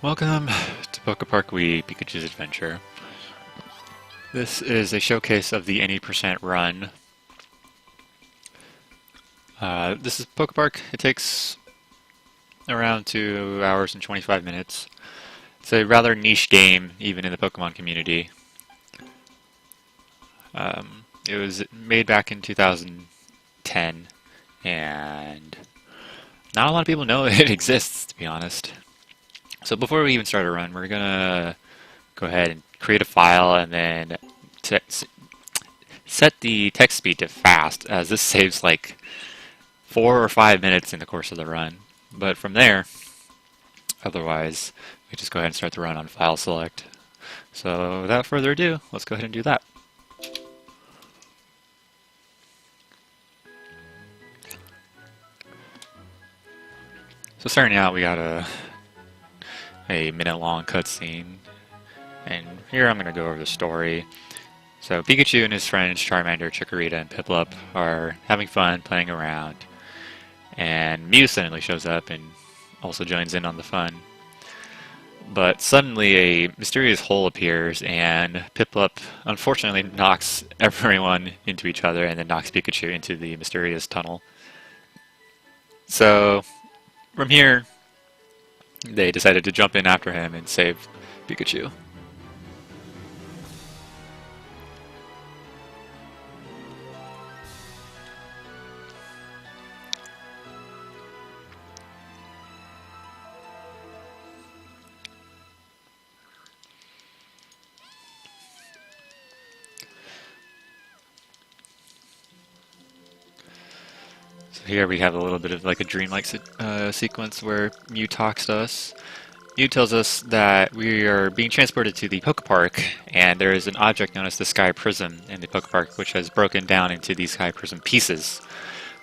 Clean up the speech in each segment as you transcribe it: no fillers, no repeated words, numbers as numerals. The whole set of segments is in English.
Welcome to PokéPark Wii Pikachu's Adventure. This is a showcase of the any % run. This is PokéPark. It takes around 2 hours and 25 minutes. It's a rather niche game, even in the Pokemon community. It was made back in 2010, and not a lot of people know it exists, to be honest. So before we even start a run, we're gonna go ahead and create a file and then set the text speed to fast, as this saves like 4 or 5 minutes in the course of the run. But from there, otherwise, we just go ahead and start the run on file select. So without further ado, let's go ahead and do that. So starting out, we got a minute-long cutscene, and here I'm going to go over the story. So Pikachu and his friends Charmander, Chikorita, and Piplup are having fun playing around, and Mew suddenly shows up and also joins in on the fun. But suddenly a mysterious hole appears, and Piplup unfortunately knocks everyone into each other and then knocks Pikachu into the mysterious tunnel. So from here, they decided to jump in after him and save Pikachu. So here we have a little bit of like a dreamlike sequence where Mew talks to us. Mew tells us that we are being transported to the PokéPark, and there is an object known as the Sky Prism in the PokéPark, which has broken down into these Sky Prism pieces.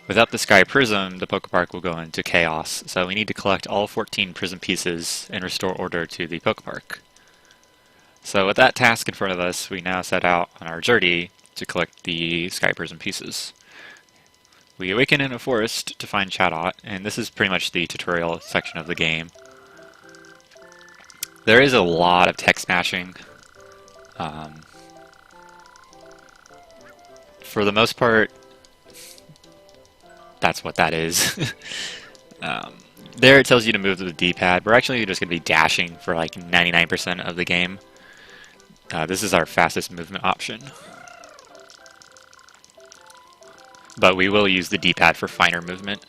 Without the Sky Prism, the PokéPark will go into chaos, so we need to collect all 14 Prism pieces and restore order to the PokéPark. So with that task in front of us, we now set out on our journey to collect the Sky Prism pieces. We awaken in a forest to find Chatot, and this is pretty much the tutorial section of the game. There is a lot of text mashing. For the most part, that's what that is. There it tells you to move to the D-pad. We're actually just going to be dashing for like 99% of the game. This is our fastest movement option. But we will use the D-pad for finer movement,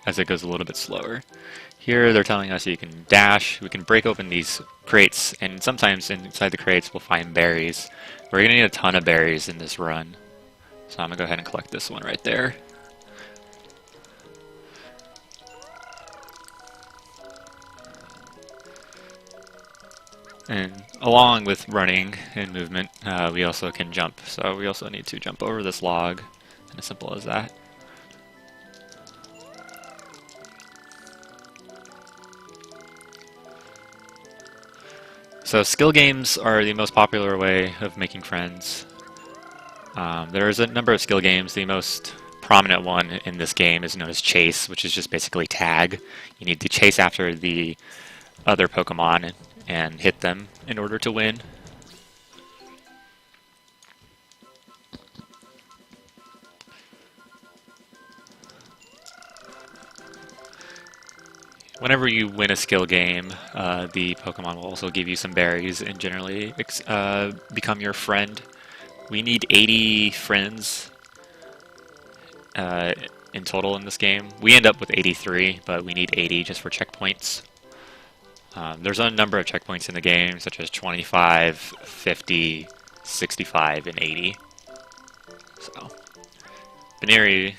as it goes a little bit slower. Here they're telling us you can dash, we can break open these crates, and sometimes inside the crates we'll find berries. We're going to need a ton of berries in this run, so I'm going to go ahead and collect this one right there. And along with running and movement, we also can jump, so we also need to jump over this log, and as simple as that. So skill games are the most popular way of making friends. There is a number of skill games. The most prominent one in this game is known as Chase, which is just basically tag. You need to chase after the other Pokemon and hit them in order to win. Whenever you win a skill game, the Pokemon will also give you some berries and generally become your friend. We need 80 friends in total in this game. We end up with 83, but we need 80 just for checkpoints. There's a number of checkpoints in the game, such as 25, 50, 65, and 80. So, Baneri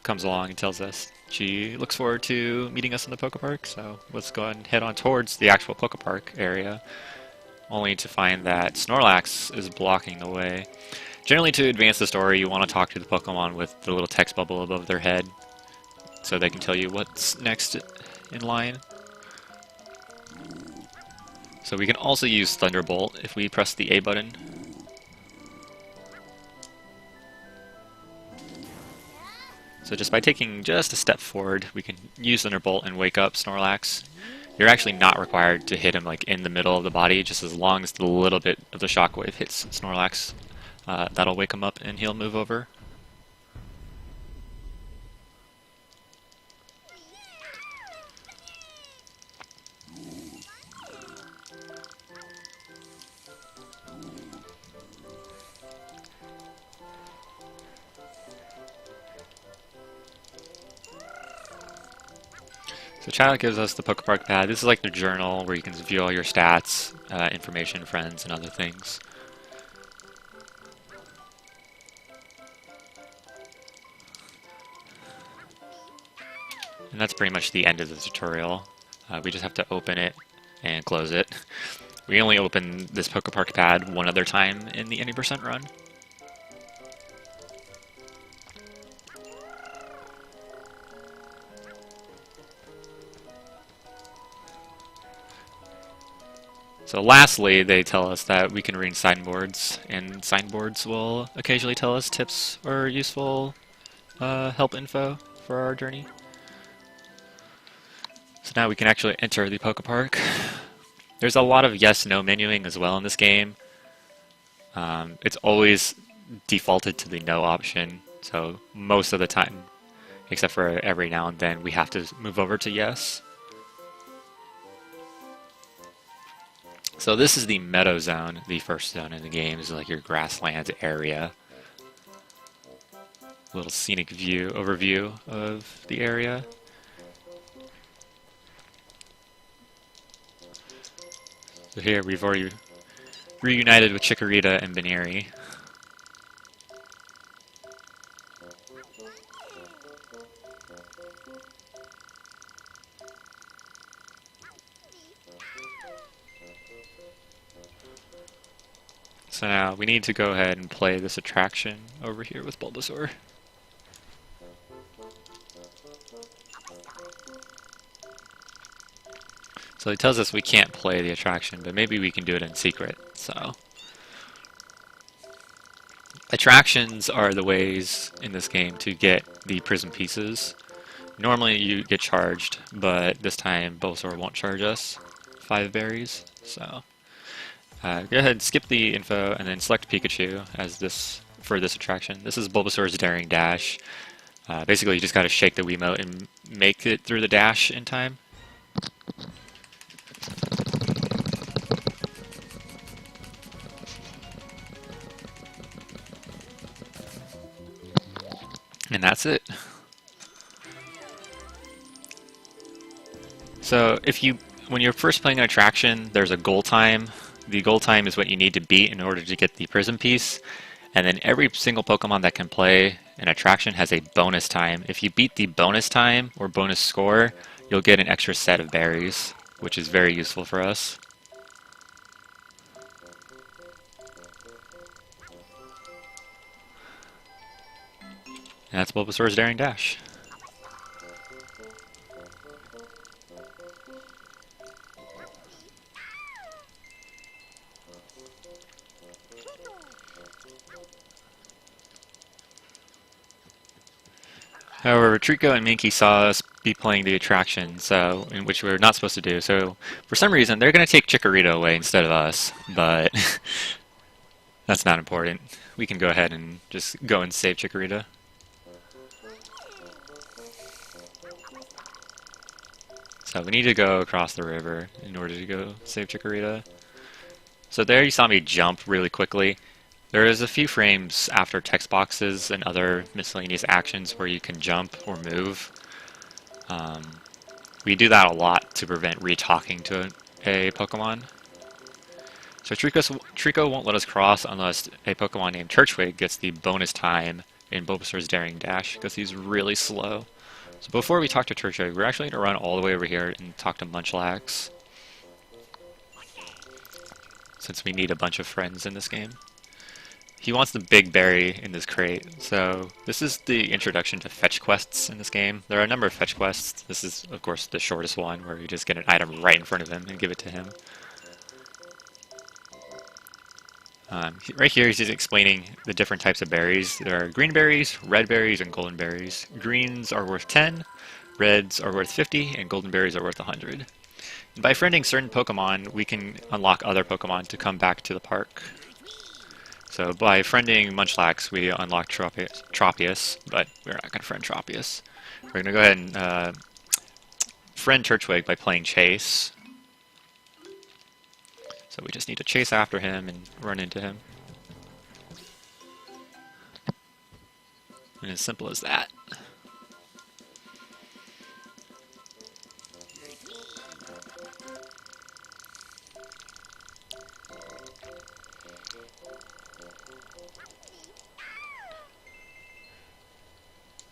comes along and tells us she looks forward to meeting us in the PokéPark, so let's go ahead and head on towards the actual PokéPark area, only to find that Snorlax is blocking the way. Generally, to advance the story, you want to talk to the Pokemon with the little text bubble above their head, so they can tell you what's next in line. So we can also use Thunderbolt if we press the A button. So just by taking just a step forward, we can use Thunderbolt and wake up Snorlax. You're actually not required to hit him like in the middle of the body, just as long as the little bit of the shockwave hits Snorlax. That'll wake him up and he'll move over. So chat gives us the PokéPark pad. This is like the journal where you can view all your stats, information, friends, and other things. And that's pretty much the end of the tutorial. We just have to open it and close it. We only open this PokéPark pad one other time in the any % run. So lastly, they tell us that we can read signboards, and signboards will occasionally tell us tips or useful help info for our journey. So now we can actually enter the PokéPark. There's a lot of yes/no menuing as well in this game. It's always defaulted to the no option, so most of the time, except for every now and then, we have to move over to yes. So this is the meadow zone, the first zone in the game. This is like your grassland area. A little scenic view, overview of the area. So here we've already reunited with Chikorita and Baneri. So now we need to go ahead and play this attraction over here with Bulbasaur. So it tells us we can't play the attraction, but maybe we can do it in secret. So attractions are the ways in this game to get the prism pieces. Normally you get charged, but this time Bulbasaur won't charge us 5 berries. So go ahead and skip the info and then select Pikachu as this for this attraction. This is Bulbasaur's Daring Dash. Basically you just gotta shake the Wiimote and make it through the dash in time. And that's it. So when you're first playing an attraction, there's a goal time. The goal time is what you need to beat in order to get the prism piece. And then every single Pokemon that can play an attraction has a bonus time. If you beat the bonus time or bonus score, you'll get an extra set of berries, which is very useful for us. And that's Bulbasaur's Daring Dash. However, Trico and Minky saw us be playing the attraction, in which we were not supposed to do. So, for some reason, they're going to take Chikorita away instead of us. But that's not important. We can go ahead and just go and save Chikorita. So we need to go across the river in order to go save Chikorita. So there you saw me jump really quickly. There is a few frames after text boxes and other miscellaneous actions where you can jump or move. We do that a lot to prevent re-talking to a Pokemon. So Trico won't let us cross unless a Pokemon named Turtwig gets the bonus time in Bulbasaur's Daring Dash, because he's really slow. So before we talk to Turtwig, we're actually going to run all the way over here and talk to Munchlax, since we need a bunch of friends in this game. He wants the big berry in this crate. So this is the introduction to fetch quests in this game. There are a number of fetch quests. This is, of course, the shortest one, where you just get an item right in front of him and give it to him. Right here he's just explaining the different types of berries. There are green berries, red berries, and golden berries. Greens are worth 10, reds are worth 50, and golden berries are worth 100. And by friending certain Pokemon, we can unlock other Pokemon to come back to the park. So by friending Munchlax, we unlock Tropius, but we're not going to friend Tropius. We're going to go ahead and friend Turtwig by playing Chase. So we just need to chase after him and run into him. And as simple as that.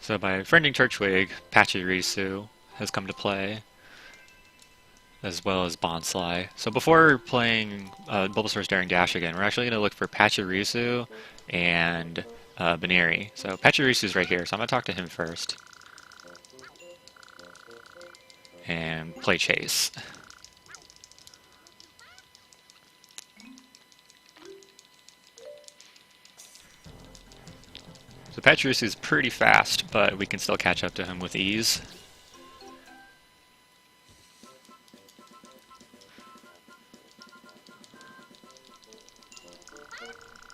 So by friending Turtwig, Pachirisu has come to play, as well as Bonsly. So before playing Bulbasaur's Daring Dash again, we're actually going to look for Pachirisu and Baneri. So Pachirisu's right here, so I'm going to talk to him first. And play Chase. So Pachirisu is pretty fast, but we can still catch up to him with ease.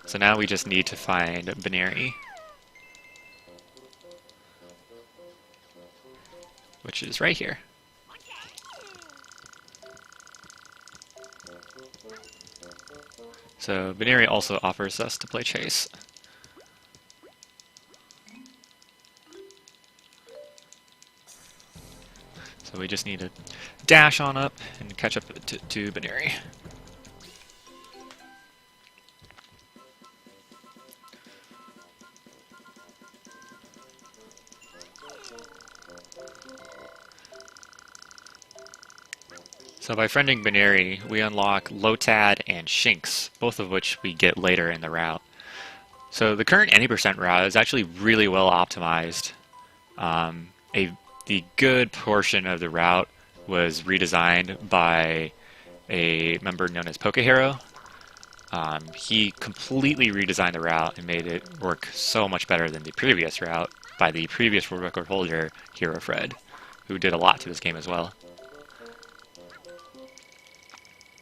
So now we just need to find Baneri, which is right here. So Baneri also offers us to play Chase. So we just need to dash on up and catch up to Baneri. So by friending Baneri, we unlock Lotad and Shinx, both of which we get later in the route. So the current any % route is actually really well optimized. The good portion of the route was redesigned by a member known as PokéHero. He completely redesigned the route and made it work so much better than the previous route by the previous world record holder, Hero Fred, who did a lot to this game as well.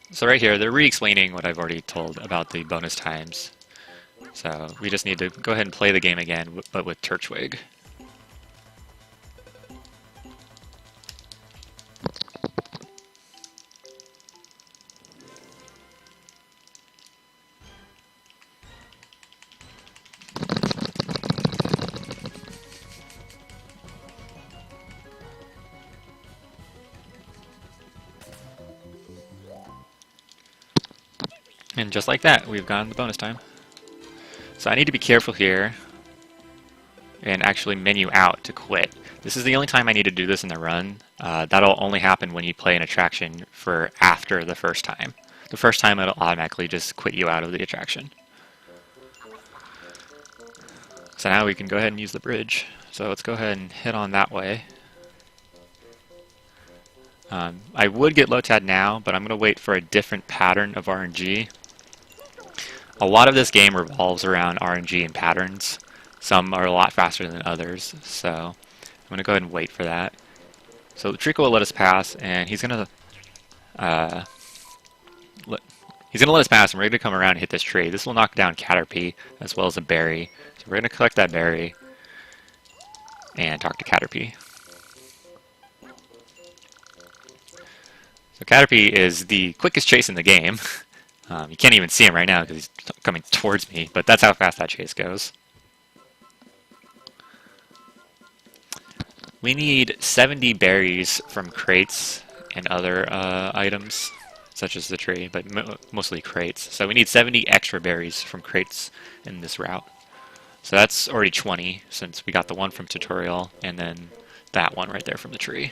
So right here, they're re-explaining what I've already told about the bonus times. So we just need to go ahead and play the game again, but with Turtwig. And just like that, we've gotten the bonus time. So I need to be careful here and actually menu out to quit. This is the only time I need to do this in the run. That'll only happen when you play an attraction for after the first time. The first time it'll automatically just quit you out of the attraction. So now we can go ahead and use the bridge. So let's go ahead and hit on that way. I would get Lotad now, but I'm going to wait for a different pattern of RNG. A lot of this game revolves around RNG and patterns. Some are a lot faster than others, so I'm going to go ahead and wait for that. So Trico will let us pass, and he's going to let us pass, and we're going to come around and hit this tree. This will knock down Caterpie as well as a berry. So we're going to collect that berry and talk to Caterpie. So Caterpie is the quickest chase in the game. You can't even see him right now because he's coming towards me, but that's how fast that chase goes. We need 70 berries from crates and other items, such as the tree, but mostly crates. So we need 70 extra berries from crates in this route. So that's already 20, since we got the one from tutorial, and then that one right there from the tree.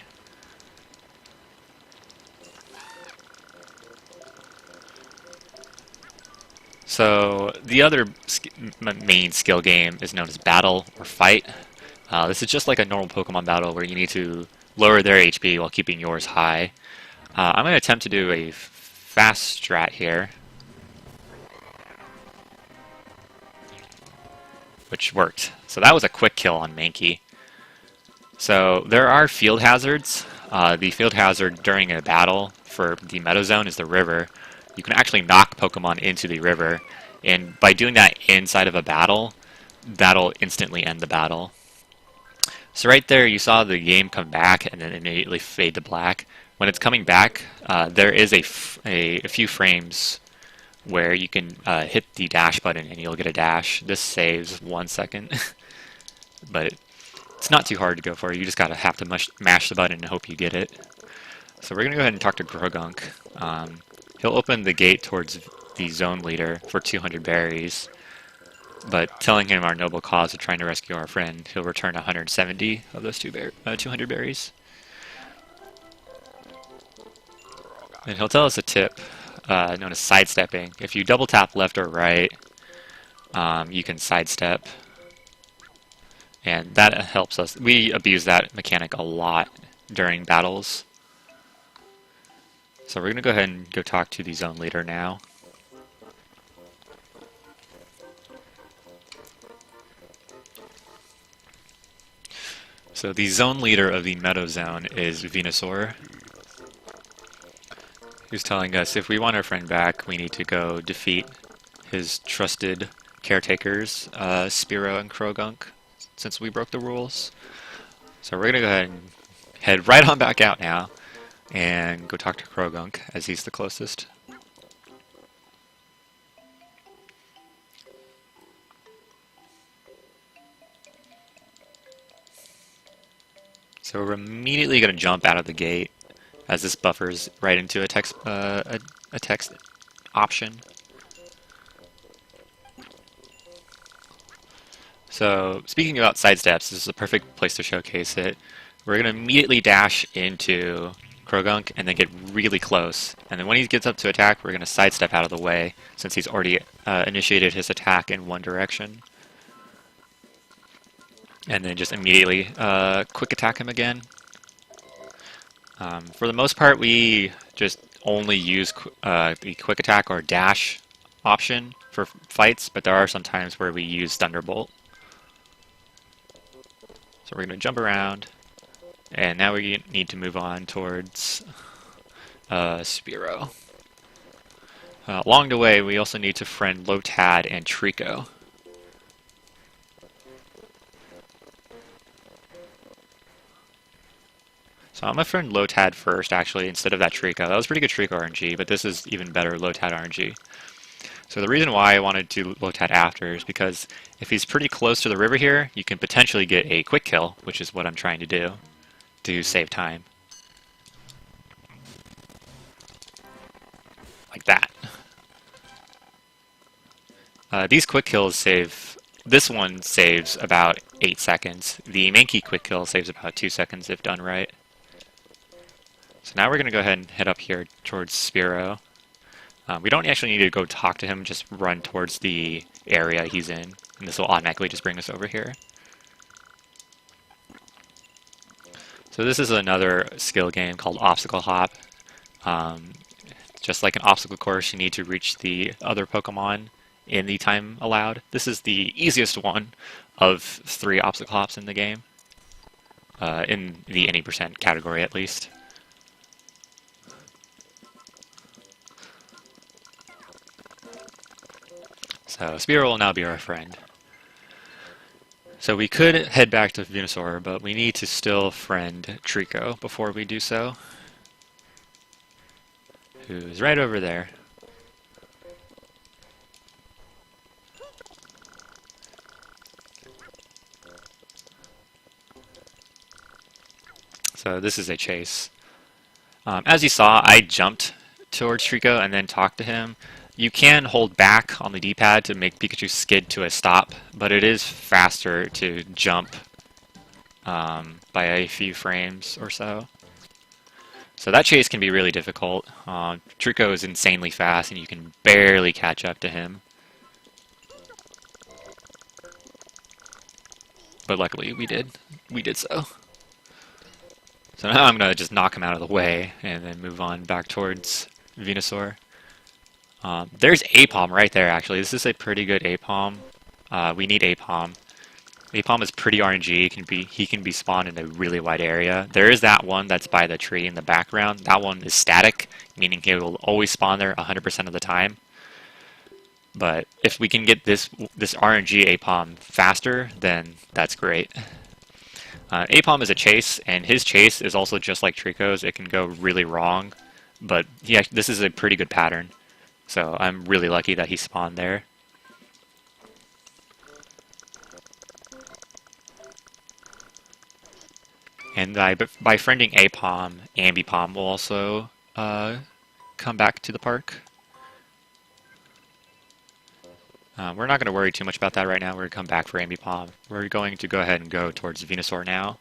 So the other main skill game is known as Battle or Fight. This is just like a normal Pokemon battle where you need to lower their HP while keeping yours high. I'm going to attempt to do a fast strat here, which worked. So that was a quick kill on Mankey. So there are field hazards The field hazard during a battle for the Meadow Zone is the river. You can actually knock Pokemon into the river, and by doing that inside of a battle, that'll instantly end the battle. So right there, you saw the game come back and then immediately fade to black. When it's coming back, there is a few frames where you can hit the dash button and you'll get a dash. This saves 1 second, but it's not too hard to go for. You just gotta have to mash the button and hope you get it. So we're gonna go ahead and talk to Grogunk. He'll open the gate towards the zone leader for 200 berries, but telling him our noble cause of trying to rescue our friend, he'll return 170 of those 200 berries. And he'll tell us a tip known as sidestepping. If you double tap left or right, you can sidestep, and that helps us. We abuse that mechanic a lot during battles. So we're going to go ahead and go talk to the zone leader now. So the zone leader of the Meadow Zone is Venusaur. He's telling us if we want our friend back, we need to go defeat his trusted caretakers, Spearow and Krogunk, since we broke the rules. So we're going to go ahead and head right on back out now and go talk to Krogunk, as he's the closest. So we're immediately going to jump out of the gate, as this buffers right into a text option. So speaking about sidesteps, this is a perfect place to showcase it. We're going to immediately dash into Krogunk and then get really close. And then when he gets up to attack, we're going to sidestep out of the way, since he's already initiated his attack in one direction. And then just immediately quick attack him again. For the most part, we just only use the quick attack or dash option for fights, but there are some times where we use Thunderbolt. So we're going to jump around, and now we need to move on towards Spearow. Along the way, we also need to friend Lotad and Trico. So I'm going to friend Lotad first, actually, instead of that Trico. That was pretty good Trico RNG, but this is even better Lotad RNG. So the reason why I wanted to Lotad after is because if he's pretty close to the river here, you can potentially get a quick kill, which is what I'm trying to do to save time. Like that. These quick kills save... This one saves about 8 seconds. The Mankey quick kill saves about 2 seconds if done right. So now we're going to go ahead and head up here towards Spearow. We don't actually need to go talk to him, just run towards the area he's in, and this will automatically just bring us over here. So this is another skill game called Obstacle Hop. Just like an obstacle course, you need to reach the other Pokemon in the time allowed. This is the easiest one of 3 obstacle hops in the game, in the any percent category at least. So Spearow will now be our friend. So we could head back to Venusaur, but we need to still friend Trico before we do so, who's right over there. So this is a chase. As you saw, I jumped towards Trico and then talked to him. You can hold back on the D-pad to make Pikachu skid to a stop, but it is faster to jump by a few frames or so. So that chase can be really difficult. Trico is insanely fast and you can barely catch up to him. But luckily we did so. So now I'm going to just knock him out of the way and then move on back towards Venusaur. There's Apom right there, actually. This is a pretty good Apom. We need Apom. Apom is pretty RNG. He can be spawned in a really wide area. There is that one that's by the tree in the background. That one is static, meaning he will always spawn there 100% of the time. But if we can get this RNG Apom faster, then that's great. Apom is a chase, and his chase is also just like Trico's. It can go really wrong, but this is a pretty good pattern. So I'm really lucky that he spawned there. And by friending Apom, Ambipom will also come back to the park. We're not going to worry too much about that right now. We're going to come back for Ambipom. We're going to go ahead and go towards Venusaur now.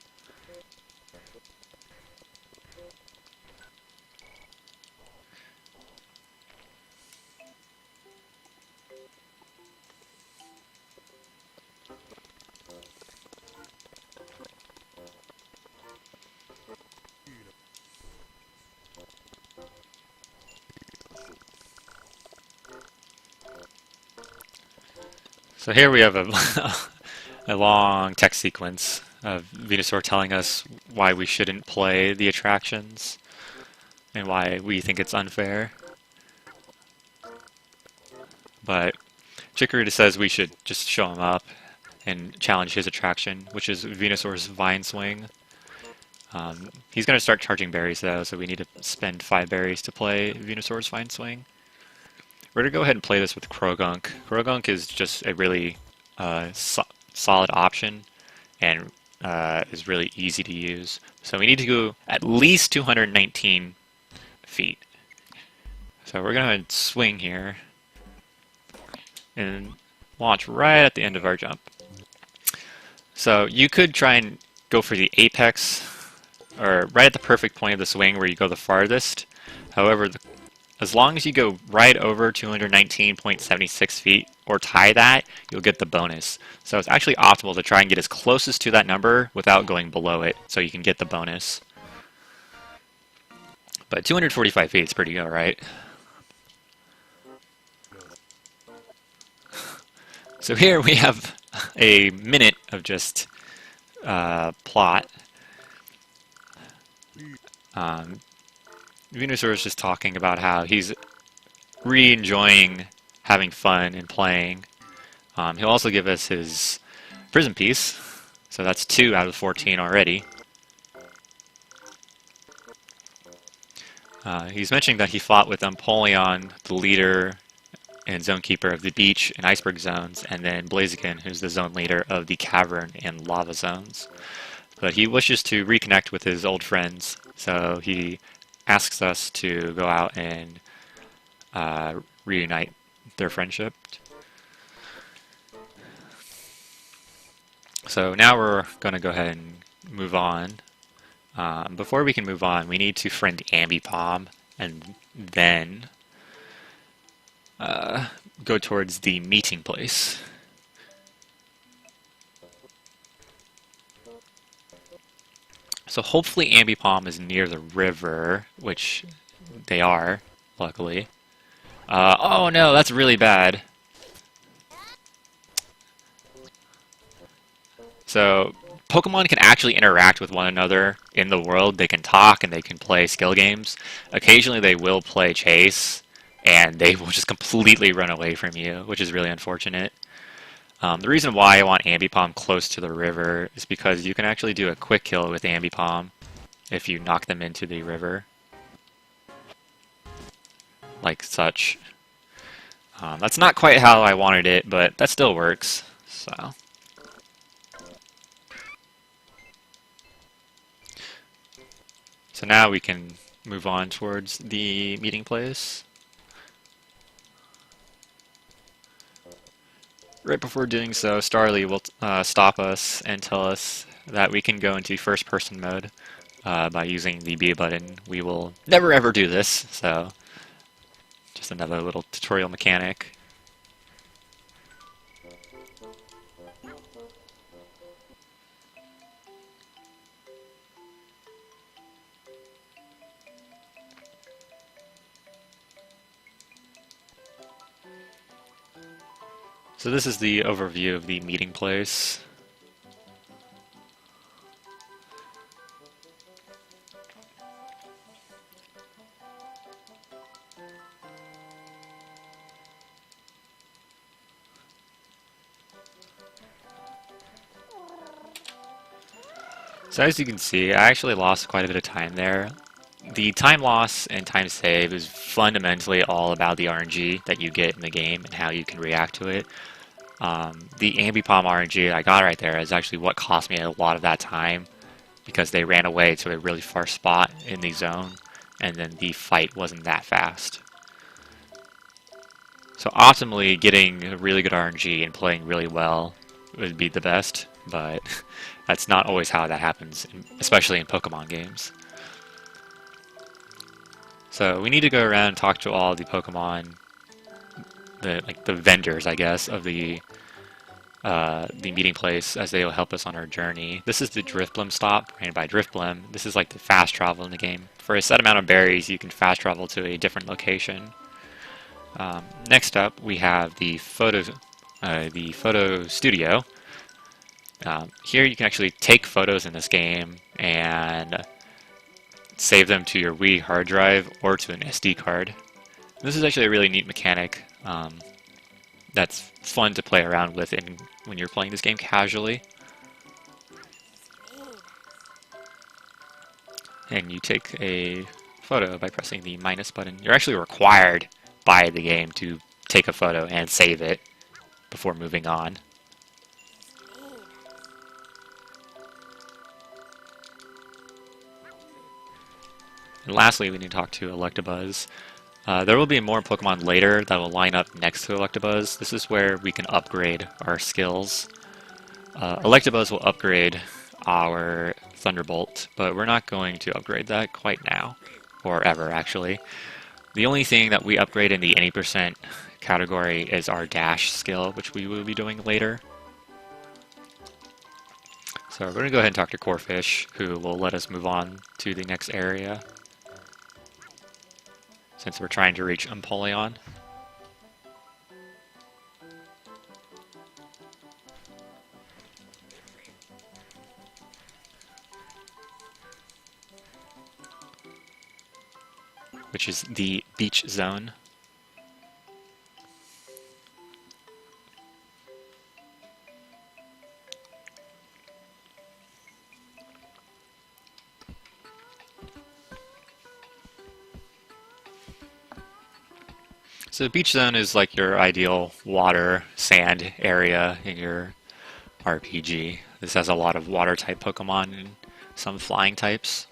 So here we have a long text sequence of Venusaur telling us why we shouldn't play the attractions and why we think it's unfair. But Chikorita says we should just show him up and challenge his attraction, which is Venusaur's Vine Swing. He's going to start charging berries though, so we need to spend 5 berries to play Venusaur's Vine Swing. We're going to go ahead and play this with Krogunk. Krogunk is just a really solid option and is really easy to use. So we need to go at least 219 feet. So we're going to swing here and launch right at the end of our jump. So you could try and go for the apex, or right at the perfect point of the swing where you go the farthest. However, as long as you go right over 219.76 feet or tie that, you'll get the bonus. So it's actually optimal to try and get as closest to that number without going below it, so you can get the bonus. But 245 feet is pretty good, right? So here we have a minute of just plot. Venusaur is just talking about how he's re-enjoying having fun and playing. He'll also give us his Prism Piece, so that's 2 out of 14 already. He's mentioning that he fought with Empoleon, the leader and zone keeper of the beach and iceberg zones, and then Blaziken, who's the zone leader of the cavern and lava zones. But he wishes to reconnect with his old friends, so he asks us to go out and reunite their friendship. So now we're going to go ahead and move on. Before we can move on, we need to friend Ambipom and then go towards the meeting place. So hopefully Ambipom is near the river, which they are, luckily. Oh no, that's really bad. So Pokemon can actually interact with one another in the world. They can talk and they can play skill games. Occasionally they will play chase, and they will just completely run away from you, which is really unfortunate. The reason why I want Ambipom close to the river is because you can actually do a quick kill with Ambipom if you knock them into the river. Like such. That's not quite how I wanted it, but that still works. So now we can move on towards the meeting place. Right before doing so, Starly will stop us and tell us that we can go into first person mode by using the B button. We will never ever do this, so just another little tutorial mechanic. So this is the overview of the meeting place. So as you can see, I actually lost quite a bit of time there. The time loss and time save is fundamentally all about the RNG that you get in the game and how you can react to it. The Ambipom RNG I got right there is actually what cost me a lot of that time, because they ran away to a really far spot in the zone, and then the fight wasn't that fast. So optimally, getting really good RNG and playing really well would be the best, but that's not always how that happens, especially in Pokemon games. So we need to go around and talk to all the Pokemon, the vendors, I guess, of the meeting place, as they will help us on our journey. This is the Drifblim stop, ran by Drifblim. This is like the fast travel in the game. For a set amount of berries, you can fast travel to a different location. Next up, we have the photo studio. Here you can actually take photos in this game and save them to your Wii hard drive or to an SD card. This is actually a really neat mechanic that's fun to play around with when you're playing this game casually. And you take a photo by pressing the minus button. You're actually required by the game to take a photo and save it before moving on. And lastly, we need to talk to Electabuzz. There will be more Pokemon later that will line up next to Electabuzz. This is where we can upgrade our skills. Electabuzz will upgrade our Thunderbolt, but we're not going to upgrade that quite now, or ever actually. The only thing that we upgrade in the any % category is our dash skill, which we will be doing later. So we're going to go ahead and talk to Corphish, who will let us move on to the next area, since we're trying to reach Empoleon. Which is the beach zone. So the beach zone is like your ideal water, sand area in your RPG. This has a lot of water type Pokemon and some flying types.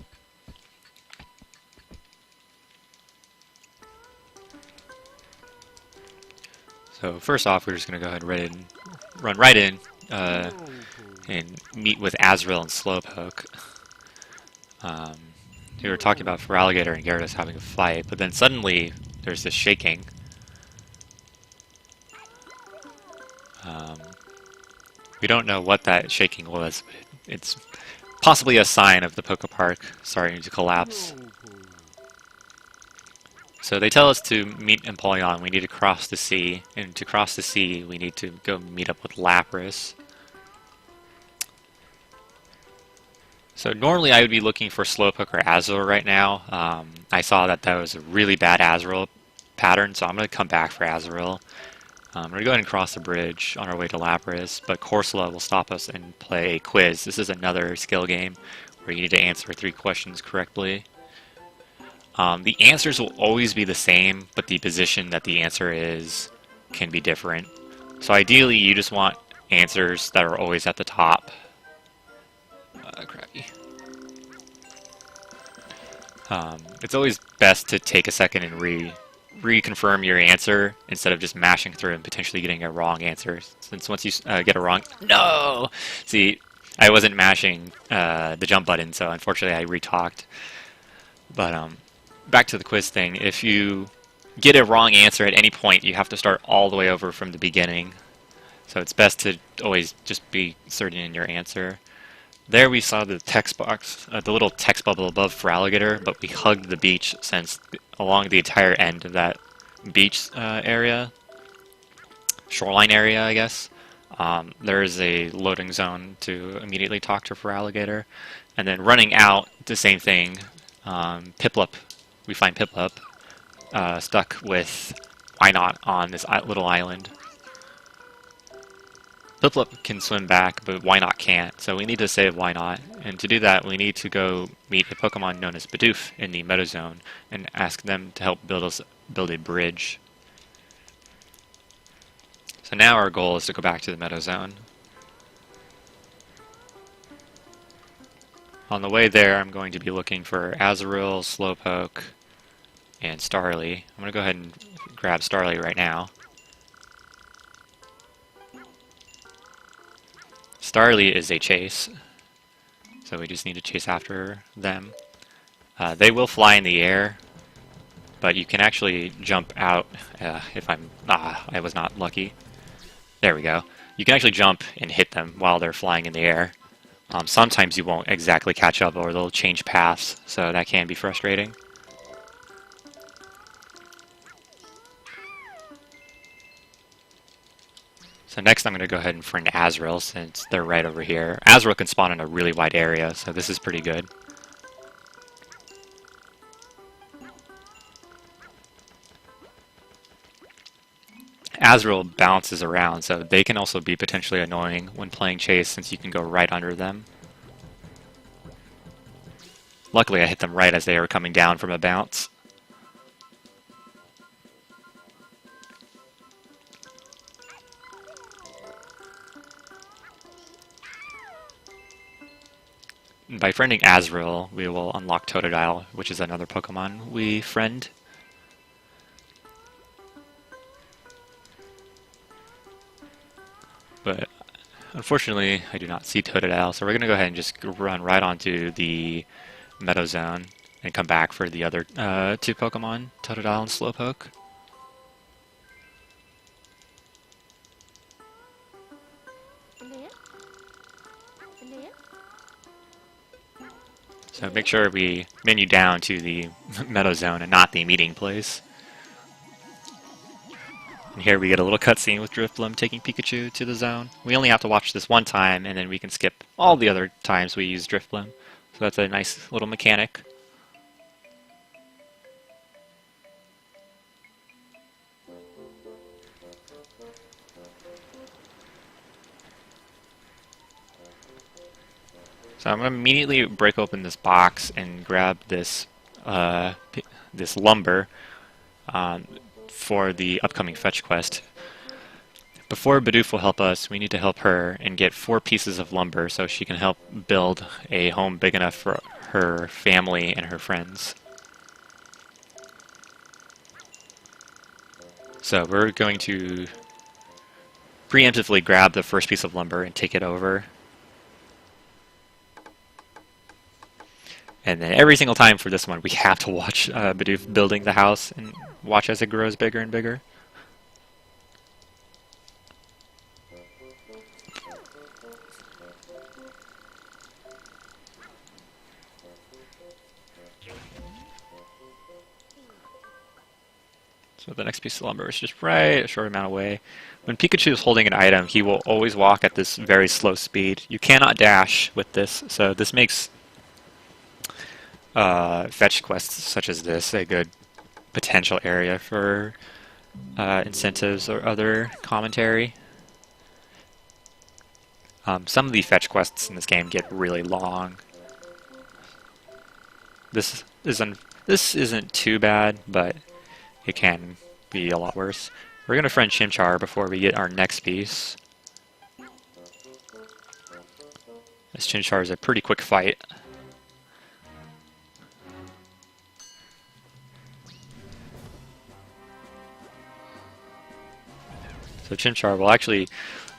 So first off, we're just going to go ahead and run right in and meet with Azrael and Slowpoke. We were talking about Feraligatr and Gyarados having a fight, but then suddenly there's this shaking. We don't know what that shaking was, but it's possibly a sign of the PokéPark starting to collapse. So they tell us to meet Empoleon, we need to cross the sea, and to cross the sea we need to go meet up with Lapras. So normally I would be looking for Slowpoke or Azrael right now. I saw that was a really bad Azrael pattern, so I'm going to come back for Azrael. We're going to go ahead and cross the bridge on our way to Lapras, but Corsola will stop us and play a quiz. This is another skill game where you need to answer 3 questions correctly. The answers will always be the same, but the position that the answer is can be different. So ideally, you just want answers that are always at the top. Crappy. It's always best to take a second and reconfirm your answer instead of just mashing through and potentially getting a wrong answer. Since once you get a wrong... No! See, I wasn't mashing the jump button, so unfortunately I retalked. But back to the quiz thing. If you get a wrong answer at any point, you have to start all the way over from the beginning. So it's best to always just be certain in your answer. There we saw the text box, the little text bubble above Feraligatr, but we hugged the beach since along the entire end of that beach area, shoreline area, I guess, there is a loading zone to immediately talk to Feraligatr. And then running out, the same thing, Piplup, we find Piplup stuck with Why Not on this little island. Piplup can swim back, but Why Not can't, so we need to save Why Not. And to do that, we need to go meet a Pokemon known as Bidoof in the Meadow Zone and ask them to help build a bridge. So now our goal is to go back to the Meadow Zone. On the way there, I'm going to be looking for Azurill, Slowpoke, and Starly. I'm going to go ahead and grab Starly right now. Starly is a chase, so we just need to chase after them. They will fly in the air, but you can actually jump out if I'm... I was not lucky. There we go. You can actually jump and hit them while they're flying in the air. Sometimes you won't exactly catch up or they'll change paths, so that can be frustrating. So next I'm going to go ahead and friend Azurill since they're right over here. Azurill can spawn in a really wide area, so this is pretty good. Azurill bounces around, so they can also be potentially annoying when playing chase since you can go right under them. Luckily I hit them right as they were coming down from a bounce. By friending Azurill, we will unlock Totodile, which is another Pokemon we friend. But unfortunately, I do not see Totodile, so we're going to go ahead and just run right onto the Meadow Zone and come back for the other two Pokemon, Totodile and Slowpoke. So make sure we menu down to the Meadow Zone and not the meeting place. And here we get a little cutscene with Drifblim taking Pikachu to the zone. We only have to watch this one time, and then we can skip all the other times we use Drifblim. So that's a nice little mechanic. So I'm going to immediately break open this box and grab this this lumber for the upcoming fetch quest. Before Bidoof will help us, we need to help her and get 4 pieces of lumber so she can help build a home big enough for her family and her friends. So we're going to preemptively grab the first piece of lumber and take it over. And then every single time for this one, we have to watch Bidoof building the house and watch as it grows bigger and bigger. So the next piece of lumber is just right a short amount away. When Pikachu is holding an item, he will always walk at this very slow speed. You cannot dash with this, so this makes fetch quests such as this a good potential area for incentives or other commentary. Some of the fetch quests in this game get really long. This isn't too bad, but it can be a lot worse. We're going to friend Chimchar before we get our next piece. This Chimchar is a pretty quick fight. So Chimchar will actually...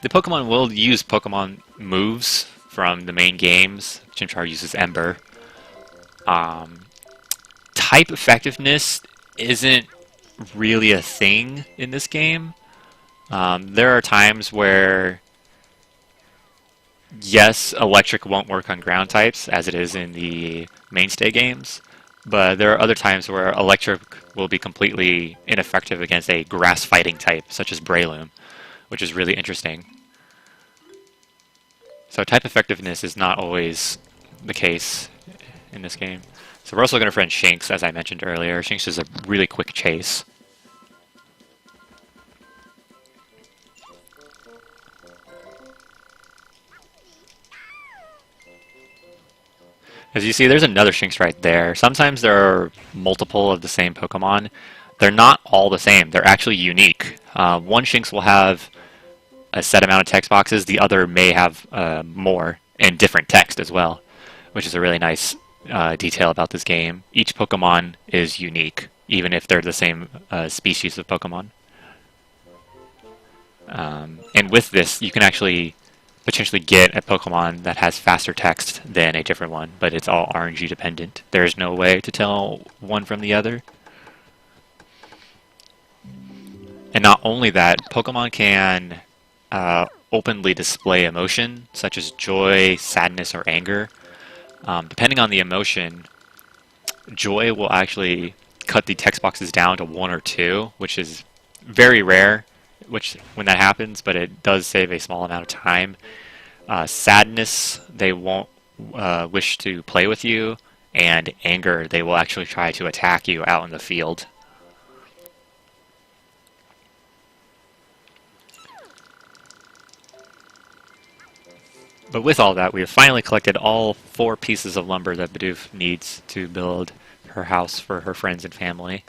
The Pokemon will use Pokemon moves from the main games. Chimchar uses Ember. Type effectiveness isn't really a thing in this game. There are times where, yes, electric won't work on ground types, as it is in the mainstay games, but there are other times where electric will be completely ineffective against a grass fighting type, such as Breloom, which is really interesting. So type effectiveness is not always the case in this game. So we're also going to friend Shinx, as I mentioned earlier. Shinx is a really quick chase. As you see, there's another Shinx right there. Sometimes there are multiple of the same Pokemon. They're not all the same. They're actually unique. One Shinx will have a set amount of text boxes. The other may have more and different text as well, which is a really nice detail about this game. Each Pokemon is unique, even if they're the same species of Pokemon. And with this, you can actually potentially get a Pokemon that has faster text than a different one, but it's all RNG dependent. There's no way to tell one from the other. And not only that, Pokemon can openly display emotion, such as joy, sadness, or anger. Depending on the emotion, joy will actually cut the text boxes down to 1 or 2, which is very rare when that happens, but it does save a small amount of time. Sadness, they won't wish to play with you, and anger, they will actually try to attack you out in the field. But with all that, we have finally collected all 4 pieces of lumber that Bidoof needs to build her house for her friends and family.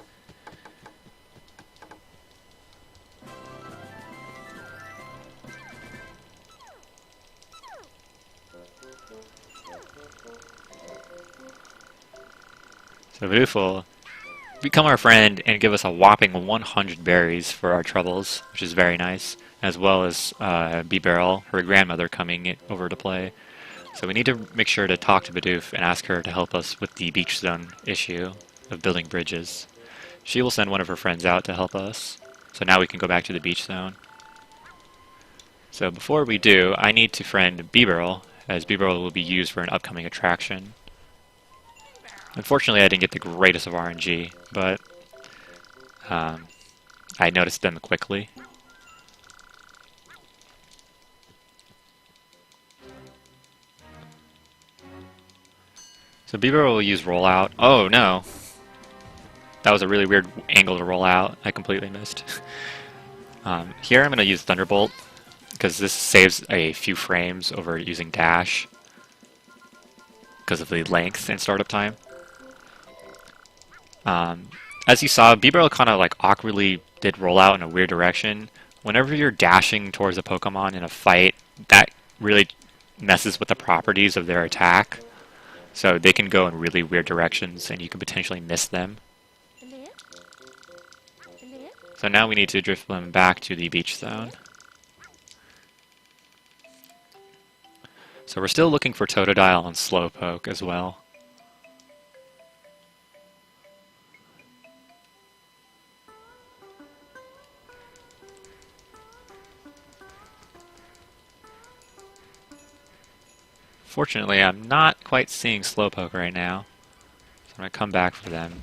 So Bidoof will become our friend and give us a whopping 100 berries for our troubles, which is very nice, as well as B-Barrel, her grandmother, coming over to play. So we need to make sure to talk to Bidoof and ask her to help us with the beach zone issue of building bridges. She will send one of her friends out to help us. So now we can go back to the beach zone. So before we do, I need to friend B-Barrel, as B-Barrel will be used for an upcoming attraction. Unfortunately, I didn't get the greatest of RNG, but I noticed them quickly. So B-Barrel will use Rollout. Oh no! That was a really weird angle to roll out. I completely missed. Here I'm going to use Thunderbolt, because this saves a few frames over using Dash, because of the length and startup time. As you saw, B-Barrel kind of like awkwardly did Rollout in a weird direction. Whenever you're dashing towards a Pokemon in a fight, that really messes with the properties of their attack. So they can go in really weird directions, and you can potentially miss them. So now we need to drift them back to the beach zone. So we're still looking for Totodile and Slowpoke as well. Fortunately, I'm not quite seeing Slowpoke right now, so I'm going to come back for them.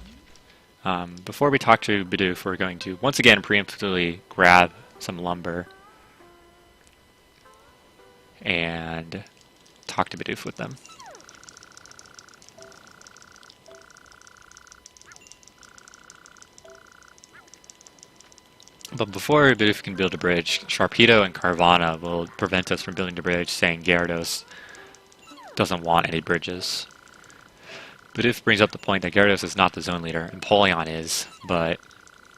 Before we talk to Bidoof, we're going to once again preemptively grab some lumber and talk to Bidoof with them. But before Bidoof can build a bridge, Sharpedo and Carvana will prevent us from building the bridge, saying Gyarados doesn't want any bridges. Bidoof brings up the point that Gyarados is not the zone leader, and Polion is, but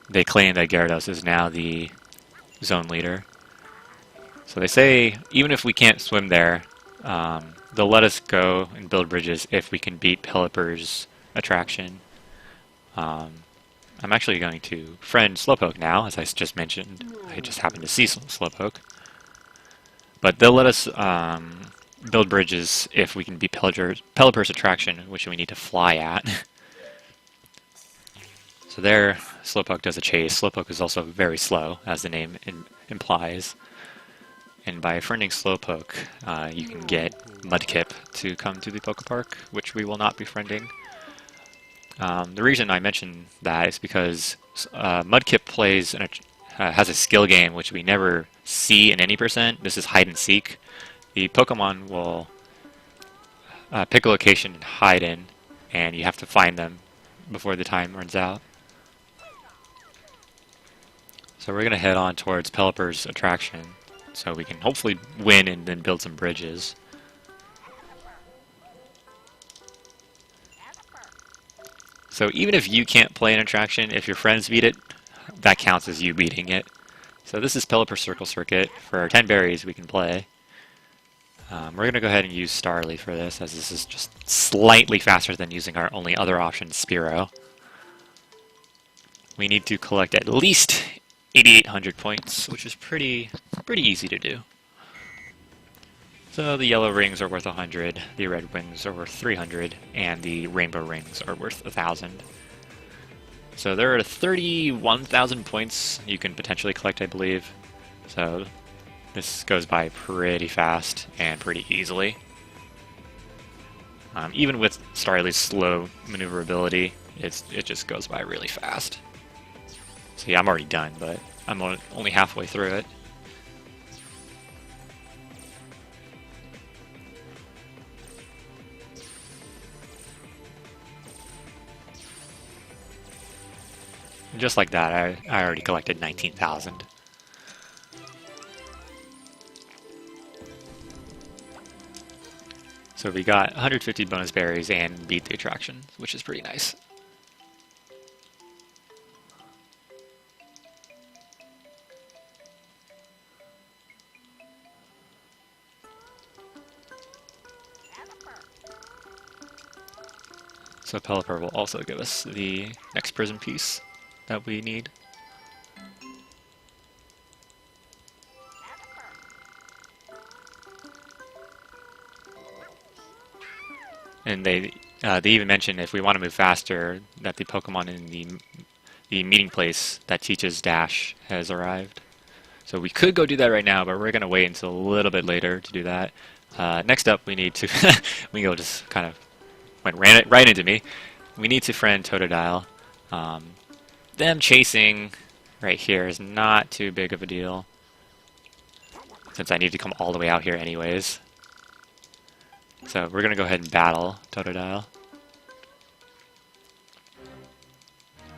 they claim that Gyarados is now the zone leader. So they say, even if we can't swim there, they'll let us go and build bridges if we can beat Pelipper's attraction. I'm actually going to friend Slowpoke now, as I just mentioned. I just happened to see Slowpoke. But they'll let us build bridges if we can beat Pelipper's attraction, which we need to fly at. So there, Slowpoke does a chase. Slowpoke is also very slow, as the name implies. And by friending Slowpoke, you can get Mudkip to come to the PokéPark, which we will not be friending. The reason I mention that is because Mudkip has a skill game which we never see in any percent. This is hide and seek. The Pokemon will pick a location and hide in, and you have to find them before the time runs out. So we're going to head on towards Pelipper's attraction, so we can hopefully win and then build some bridges. So even if you can't play an attraction, if your friends beat it, that counts as you beating it. So this is Pelipper Circle Circuit. For our 10 berries we can play. We're going to go ahead and use Starly for this, as this is just slightly faster than using our only other option, Spearow. We need to collect at least 8,800 points, which is pretty easy to do. So the yellow rings are worth 100, the red rings are worth 300, and the rainbow rings are worth 1,000. So there are 31,000 points you can potentially collect, I believe. So this goes by pretty fast and pretty easily. Even with Starly's slow maneuverability, it just goes by really fast. So yeah, I'm already done, but I'm only halfway through it. And just like that, I already collected 19,000. So we got 150 bonus berries and beat the attraction, which is pretty nice. So Pelipper will also give us the next prism piece that we need. And they even mention if we want to move faster, that the Pokemon in the meeting place that teaches Dash has arrived. So we could go do that right now, but we're going to wait until a little bit later to do that. Next up, we need to Wingo just kind of ran it right into me. We need to friend Totodile. Them chasing right here is not too big of a deal, since I need to come all the way out here anyways. So we're going to go ahead and battle Totodile.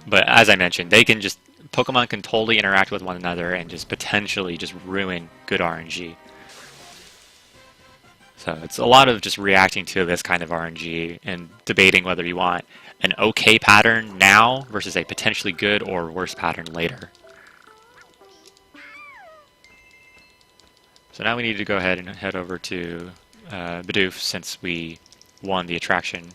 But as I mentioned, Pokemon can totally interact with one another and just potentially just ruin good RNG. So it's a lot of just reacting to this kind of RNG and debating whether you want an okay pattern now versus a potentially good or worse pattern later. So now we need to go ahead and head over to Bidoof, since we won the attraction.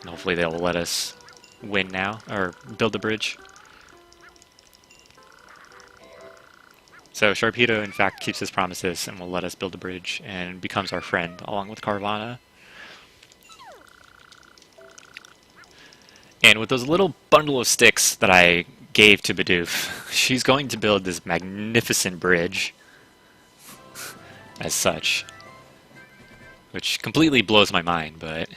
And hopefully they will let us win now, or build the bridge. So Sharpedo, in fact, keeps his promises and will let us build a bridge and becomes our friend, along with Carvana. And with those little bundle of sticks that I gave to Bidoof, she's going to build this magnificent bridge as such, which completely blows my mind, but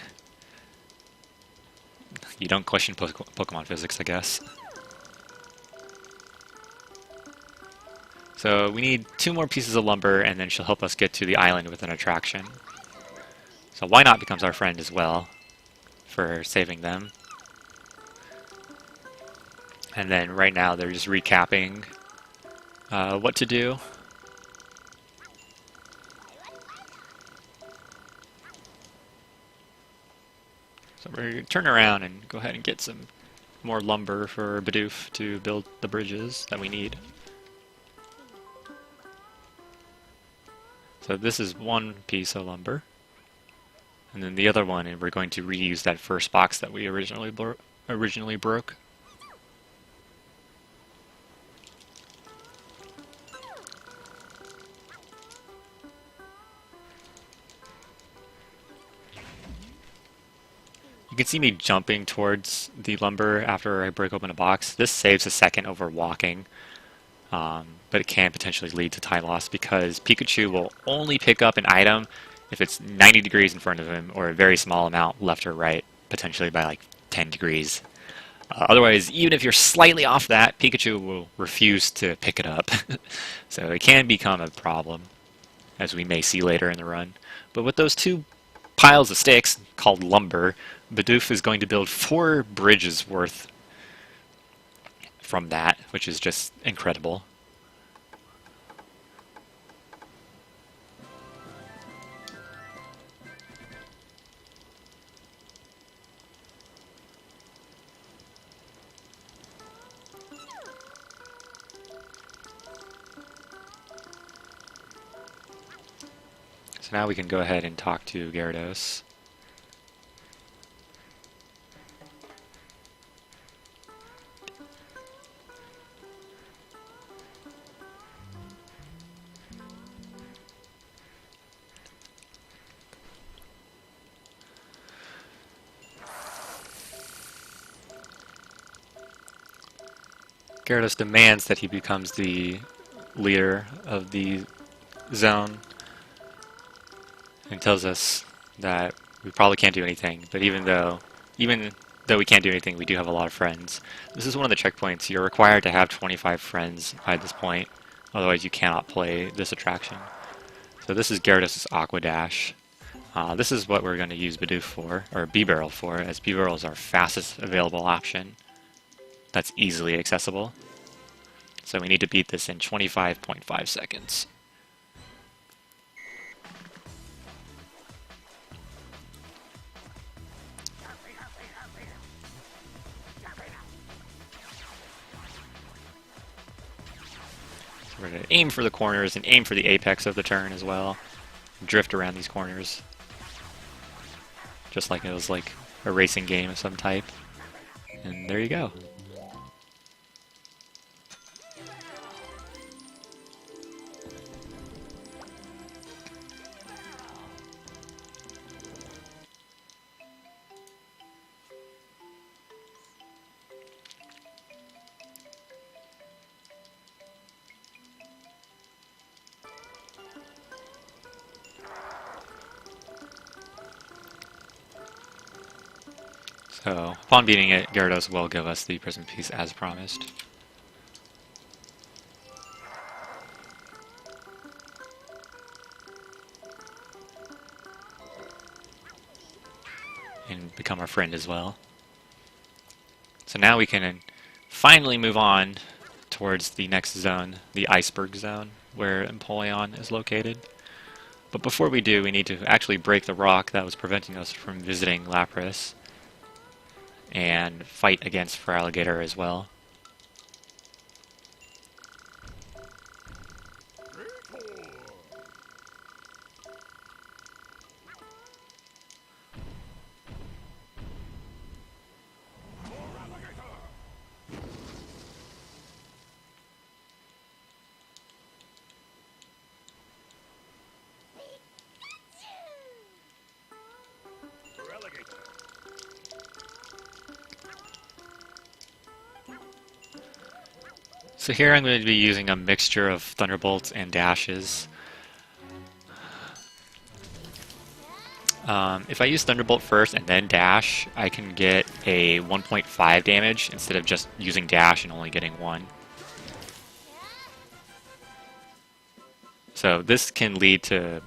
you don't question Pokemon physics, I guess. So we need 2 more pieces of lumber, and then she'll help us get to the island with an attraction. So Why Not becomes our friend as well, for saving them. And then right now they're just recapping what to do. So we're going to turn around and go ahead and get some more lumber for Bidoof to build the bridges that we need. So this is one piece of lumber. And then the other one, and we're going to reuse that first box that we originally broke. You can see me jumping towards the lumber after I break open a box. This saves a second over walking, but it can potentially lead to time loss because Pikachu will only pick up an item if it's 90 degrees in front of him or a very small amount left or right, potentially by like 10 degrees. Otherwise, even if you're slightly off that, Pikachu will refuse to pick it up. So it can become a problem, as we may see later in the run. But with those 2 piles of sticks, called lumber, Bidoof is going to build 4 bridges worth from that, which is just incredible. So now we can go ahead and talk to Gyarados. Gyarados demands that he becomes the leader of the zone and tells us that we probably can't do anything, but even though we can't do anything, we do have a lot of friends. This is one of the checkpoints. You're required to have 25 friends by this point, otherwise you cannot play this attraction. So this is Gyarados' Aqua Dash. This is what we're going to use Bidoof for, or B-Barrel for, as B-Barrel is our fastest available option that's easily accessible. So we need to beat this in 25.5 seconds. So we're going to aim for the corners and aim for the apex of the turn as well. Drift around these corners. Just like it was like a racing game of some type. And there you go. So, upon beating it, Gyarados will give us the Prism Piece as promised. And become our friend as well. So now we can finally move on towards the next zone, the Iceberg Zone, where Empoleon is located. But before we do, we need to actually break the rock that was preventing us from visiting Lapras, and fight against Feraligatr as well. So here I'm going to be using a mixture of Thunderbolts and Dashes. If I use Thunderbolt first and then Dash, I can get a 1.5 damage instead of just using Dash and only getting 1. So this can lead to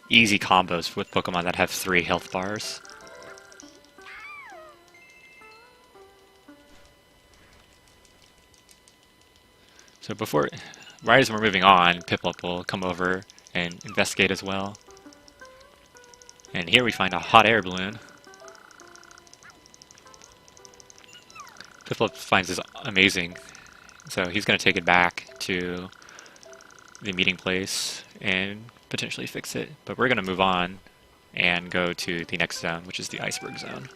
easy combos with Pokemon that have 3 health bars. So right as we're moving on, Piplup will come over and investigate as well. And here we find a hot air balloon. Piplup finds this amazing, so he's going to take it back to the meeting place and potentially fix it. But we're going to move on and go to the next zone, which is the Iceberg Zone.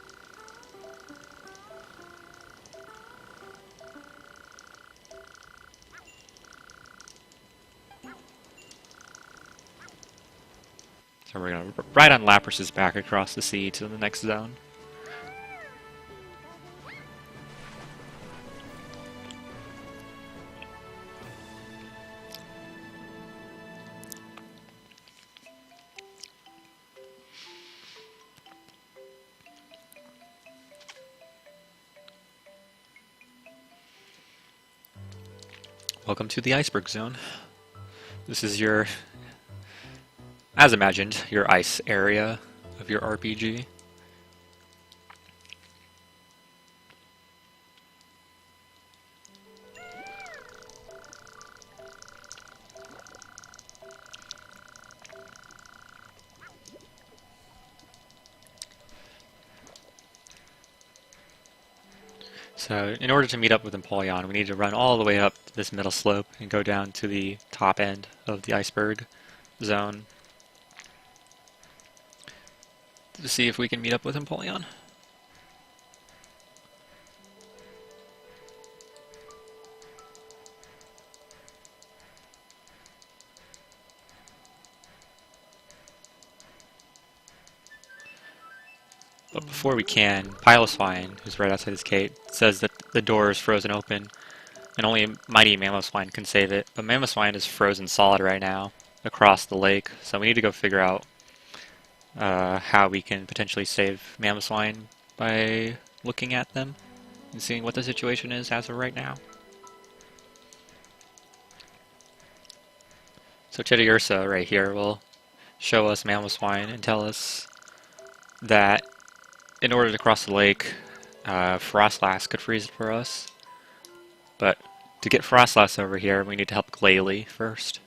So we're going to ride on Lapras' back across the sea to the next zone. Welcome to the Iceberg Zone. This is your, as imagined, your ice area of your RPG. So in order to meet up with Empoleon, we need to run all the way up this middle slope and go down to the top end of the Iceberg Zone. to see if we can meet up with Empoleon. But before we can, Piloswine, who's right outside his gate, says that the door is frozen open, and only Mighty Mamoswine can save it. But Mamoswine is frozen solid right now across the lake, so we need to go figure out how we can potentially save Mamoswine by looking at them and seeing what the situation is as of right now. So Teddiursa right here will show us Mamoswine and tell us that in order to cross the lake, Frostlass could freeze it for us. But to get Frostlass over here, we need to help Glalie first.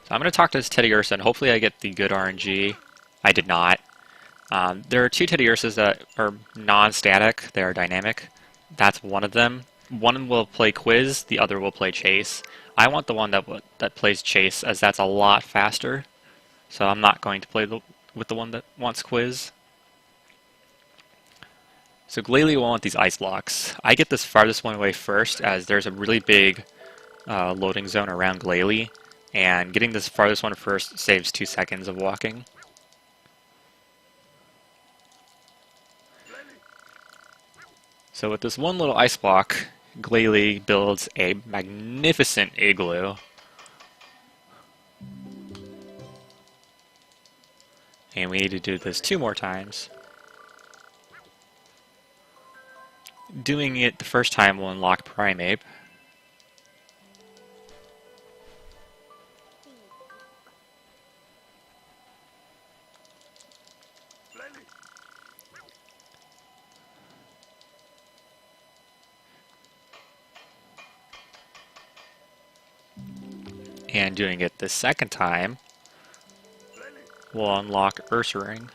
So I'm going to talk to this Teddiursa, and hopefully I get the good RNG. I did not. There are two Teddiursas that are non-static. They are dynamic. That's one of them. One will play Quiz, the other will play Chase. I want the one that plays Chase, as that's a lot faster. So I'm not going to play with the one that wants Quiz. So Glalie will want these ice blocks. I get this farthest one away first, as there's a really big loading zone around Glalie, and getting this farthest one first saves 2 seconds of walking. So with this one little ice block, Glalie builds a magnificent igloo. And we need to do this 2 more times. Doing it the first time will unlock Primeape. And doing it the second time will unlock Ursaring,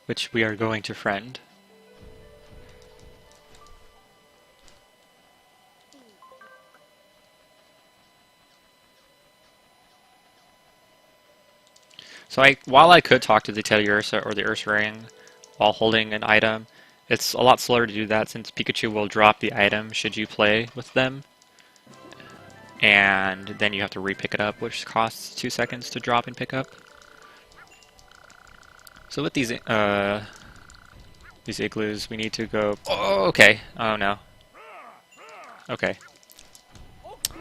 which we are going to friend. So while I could talk to the Teddiursa or the Ursaring while holding an item, it's a lot slower to do that since Pikachu will drop the item should you play with them. And then you have to re-pick it up, which costs 2 seconds to drop and pick up. So with these igloos, we need to go... Oh, okay. Oh, no. Okay.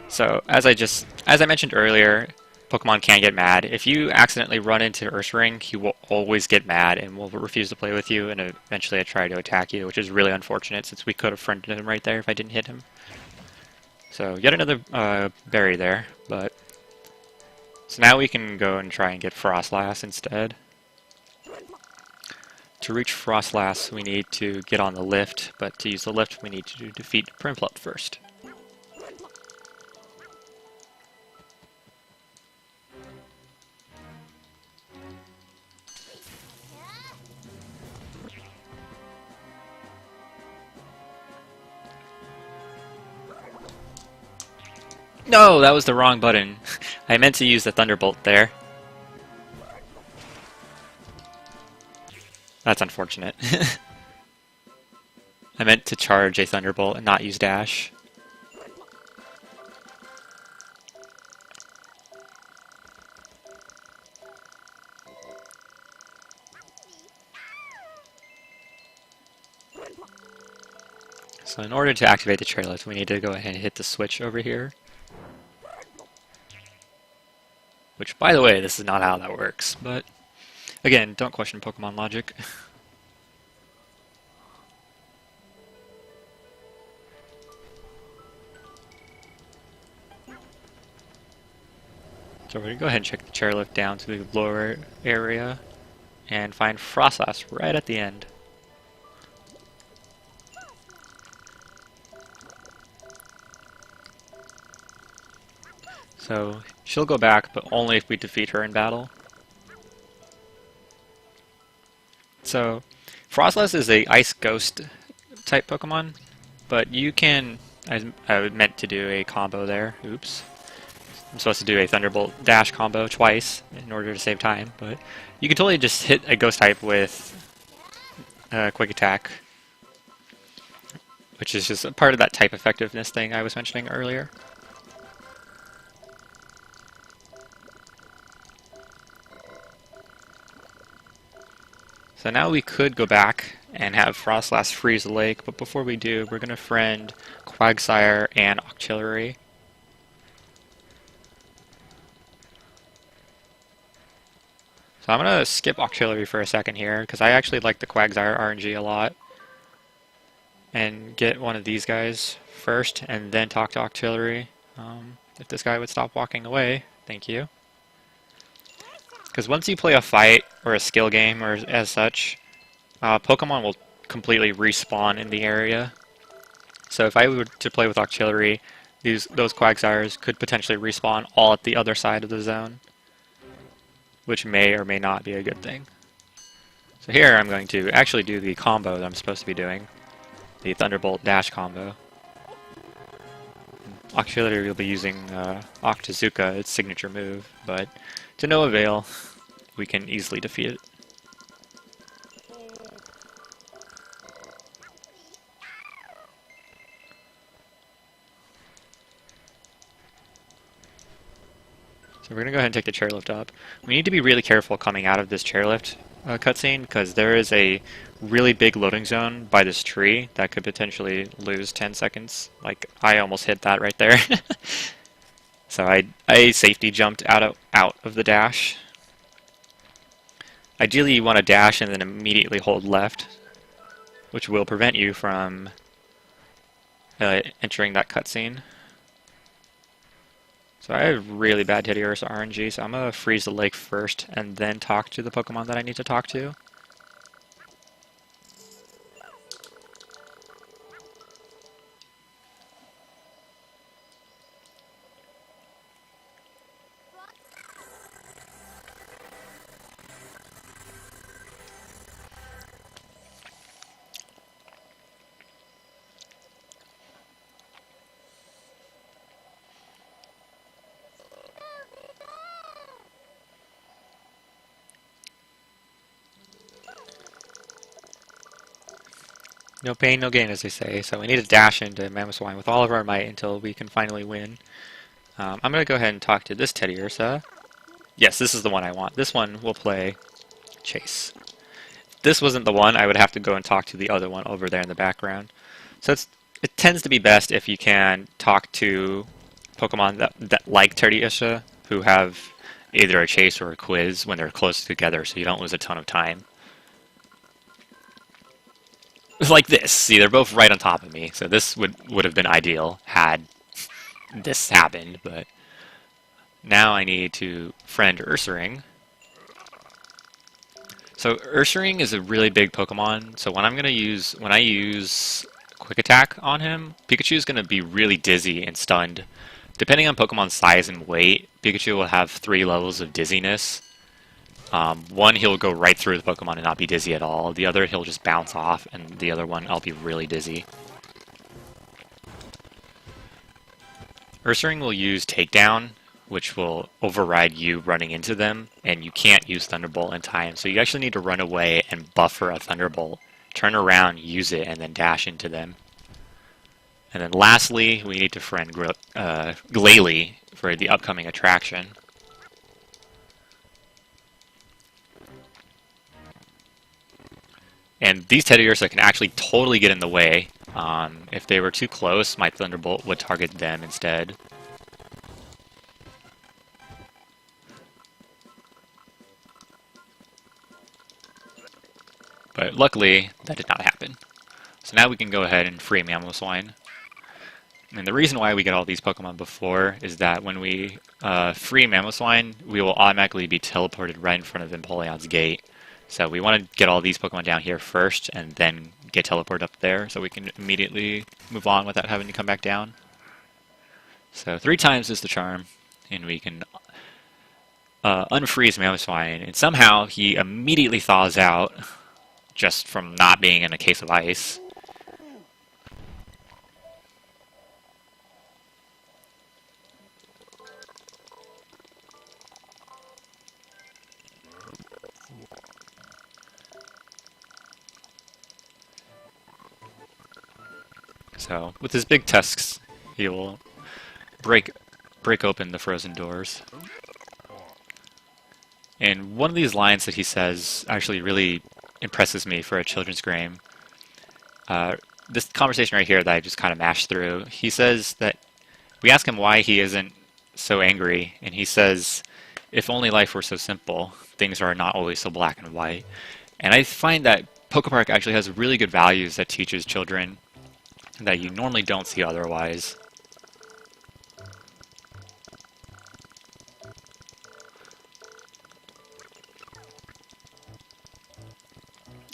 So, as I mentioned earlier, Pokemon can get mad. If you accidentally run into Ursaring, he will always get mad and will refuse to play with you, and eventually try to attack you, which is really unfortunate since we could have friended him right there if I didn't hit him. So, yet another berry there, but... So now we can go and try and get Frostlass instead. To reach Frostlass, we need to get on the lift, but to use the lift, we need to defeat Prinplup first. No, that was the wrong button. I meant to use the Thunderbolt there. That's unfortunate. I meant to charge a Thunderbolt and not use Dash. So in order to activate the chairlift, we need to go ahead and hit the switch over here. Which, by the way, this is not how that works, but again, don't question Pokemon logic. So we're going to go ahead and check the chairlift down to the lower area and find Frostlass right at the end. So she'll go back, but only if we defeat her in battle. So Frostlass is a Ice Ghost type Pokemon, but you can... I meant to do a combo there. Oops. I'm supposed to do a Thunderbolt dash combo twice in order to save time, but you can totally just hit a ghost type with quick attack, which is just a part of that type effectiveness thing I was mentioning earlier. So now we could go back and have Frostlass freeze the lake, but before we do, we're going to friend Quagsire and Octillery. So I'm going to skip Octillery for a second here, because I actually like the Quagsire RNG a lot. And get one of these guys first, and then talk to Octillery. If this guy would stop walking away, thank you. Because once you play a fight, or a skill game, or as such, Pokemon will completely respawn in the area. So if I were to play with Octillery, those Quagsires could potentially respawn all at the other side of the zone, which may or may not be a good thing. So here I'm going to actually do the combo that I'm supposed to be doing, the Thunderbolt Dash combo. Octillery will be using Octazooka, its signature move, but to no avail, we can easily defeat it. So we're going to go ahead and take the chairlift up. We need to be really careful coming out of this chairlift cutscene, because there is a really big loading zone by this tree that could potentially lose 10 seconds. Like, I almost hit that right there. So I safety jumped out of the dash. Ideally you want to dash and then immediately hold left, which will prevent you from entering that cutscene. So I have really bad Teddiursa RNG, so I'm going to freeze the lake first and then talk to the Pokemon that I need to talk to. No pain, no gain, as they say, so we need to dash into Mamoswine with all of our might until we can finally win. I'm going to go ahead and talk to this Teddiursa. Yes, this is the one I want. This one will play Chase. If this wasn't the one, I would have to go and talk to the other one over there in the background. So it tends to be best if you can talk to Pokemon that like Teddiursa, who have either a Chase or a Quiz when they're close together, so you don't lose a ton of time. Like this. See, they're both right on top of me, so this would have been ideal had this happened, but now I need to friend Ursaring. So Ursaring is a really big Pokemon, so when I use Quick Attack on him, Pikachu is going to be really dizzy and stunned. Depending on Pokemon's size and weight, Pikachu will have 3 levels of dizziness. One, he'll go right through the Pokemon and not be dizzy at all. The other, he'll just bounce off, and the other one, I'll be really dizzy. Ursaring will use Takedown, which will override you running into them, and you can't use Thunderbolt in time, so you actually need to run away and buffer a Thunderbolt. Turn around, use it, and then dash into them. And then lastly, we need to friend Glalie for the upcoming attraction. And these Teddiursa can actually totally get in the way. If they were too close, my Thunderbolt would target them instead. But luckily, that did not happen. So now we can go ahead and free Mamoswine. And the reason why we get all these Pokemon before is that when we free Mamoswine, we will automatically be teleported right in front of Empoleon's gate. So we want to get all these Pokemon down here first, and then get teleported up there, so we can immediately move on without having to come back down. So 3 times is the charm, and we can unfreeze Mamoswine, and somehow he immediately thaws out, just from not being in a case of ice. So with his big tusks, he will break open the frozen doors. And one of these lines that he says actually really impresses me for a children's game. This conversation right here that I just kind of mashed through, he says that we ask him why he isn't so angry, and he says, if only life were so simple, things are not always so black and white. And I find that PokéPark actually has really good values that teaches children that you normally don't see otherwise.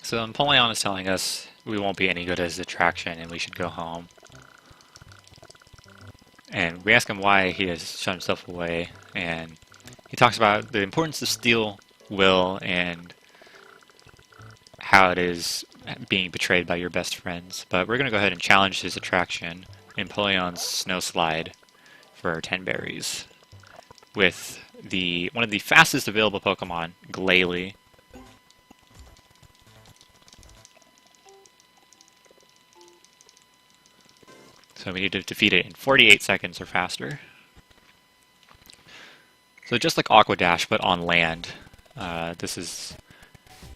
So Napoleon is telling us we won't be any good as an attraction and we should go home. And we ask him why he has shut himself away, and he talks about the importance of steel will and how it is being betrayed by your best friends. But we're going to go ahead and challenge his attraction, Napoleon's Snow Slide, for 10 berries. With one of the fastest available Pokemon, Glalie. So we need to defeat it in 48 seconds or faster. So just like Aqua Dash, but on land, this is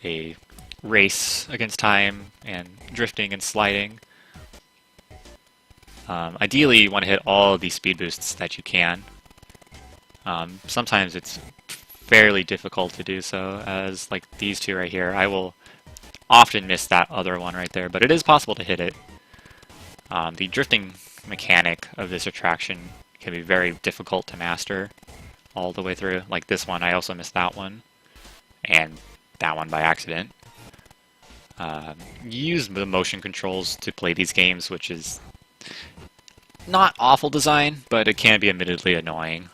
a race against time and drifting and sliding. Ideally, you want to hit all of these speed boosts that you can. Sometimes it's fairly difficult to do so, as like these two right here. I will often miss that other one right there, but it is possible to hit it. The drifting mechanic of this attraction can be very difficult to master all the way through. Like this one, I also missed that one, and that one by accident. Use the motion controls to play these games, which is not awful design, but it can be admittedly annoying.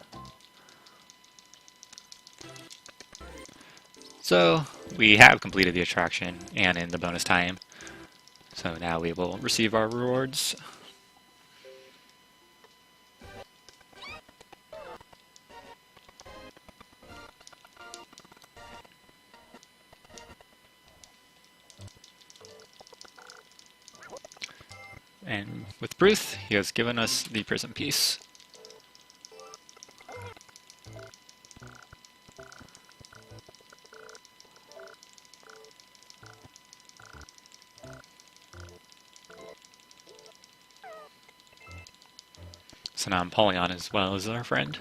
So we have completed the attraction and in the bonus time. So now we will receive our rewards. And with Bruth, he has given us the Prism Piece. So now Empoleon as well as our friend.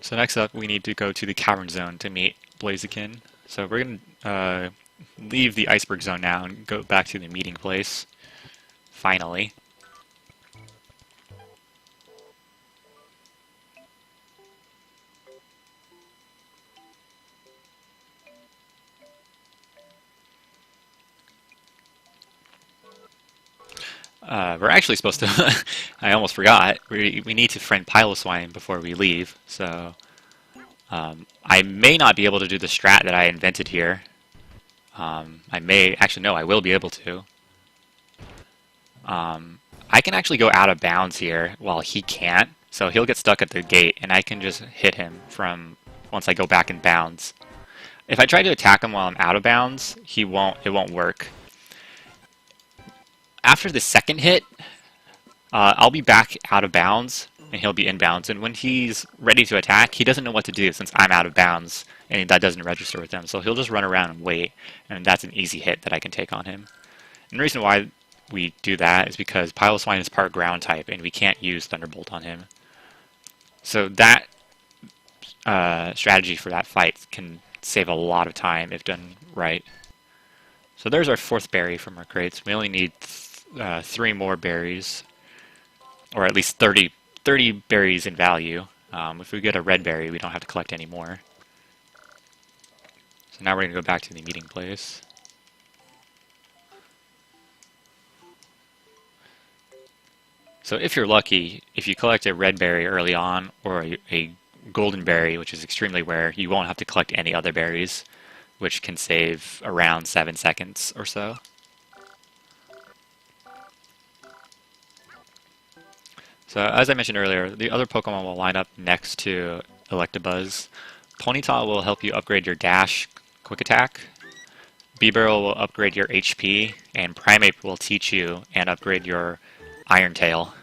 So next up, we need to go to the Cavern Zone to meet Blaziken. So we're going to leave the Iceberg Zone now and go back to the meeting place. Finally. We're actually supposed to, I almost forgot, we need to friend Piloswine before we leave, so I may not be able to do the strat that I invented here. Actually no, I will be able to. I can actually go out of bounds here while he can't, so he'll get stuck at the gate and I can just hit him from once I go back in bounds. If I try to attack him while I'm out of bounds, it won't work. After the second hit, I'll be back out of bounds, and he'll be in bounds. And when he's ready to attack, he doesn't know what to do since I'm out of bounds, and that doesn't register with him. So he'll just run around and wait, and that's an easy hit that I can take on him. And the reason why we do that is because Piloswine is part ground type, and we can't use Thunderbolt on him. So that strategy for that fight can save a lot of time if done right. So there's our 4th berry from our crates. We only need 3 more berries, or at least 30 berries in value. If we get a red berry, we don't have to collect any more. So now we're going to go back to the meeting place. So if you're lucky, if you collect a red berry early on, or a golden berry, which is extremely rare, you won't have to collect any other berries, which can save around 7 seconds or so. So as I mentioned earlier, the other Pokemon will line up next to Electabuzz. Ponyta will help you upgrade your Dash Quick Attack. B-Barrel will upgrade your HP, and Primeape will teach you and upgrade your Iron Tail.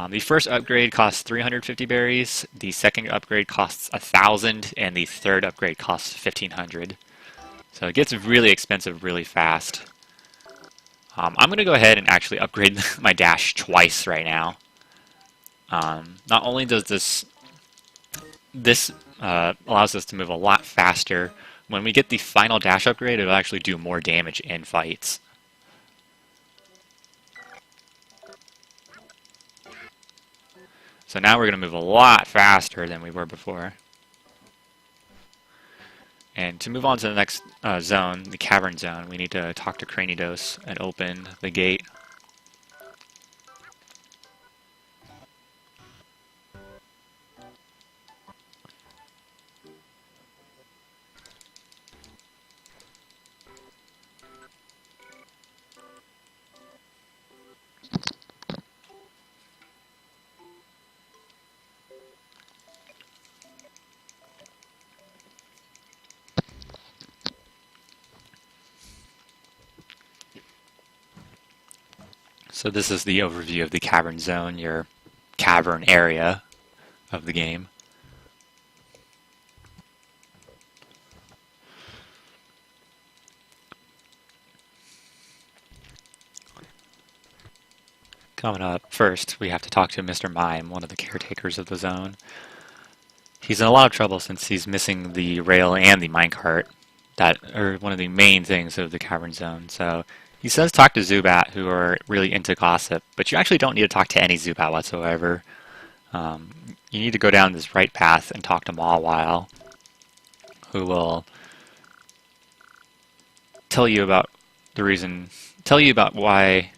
The first upgrade costs 350 berries, the second upgrade costs 1,000, and the third upgrade costs 1,500. So it gets really expensive really fast. I'm going to go ahead and actually upgrade my dash twice right now. Not only does this allows us to move a lot faster, when we get the final dash upgrade, it'll actually do more damage in fights. So now we're going to move a lot faster than we were before. And to move on to the next zone, the cavern zone, we need to talk to Cranidos and open the gate. So this is the overview of the cavern zone, your cavern area of the game. Coming up, first we have to talk to Mr. Mime, one of the caretakers of the zone. He's in a lot of trouble since he's missing the rail and the minecart that are one of the main things of the cavern zone. So he says talk to Zubat, who are really into gossip, but you actually don't need to talk to any Zubat whatsoever. You need to go down this right path and talk to Mawile, who will tell you about why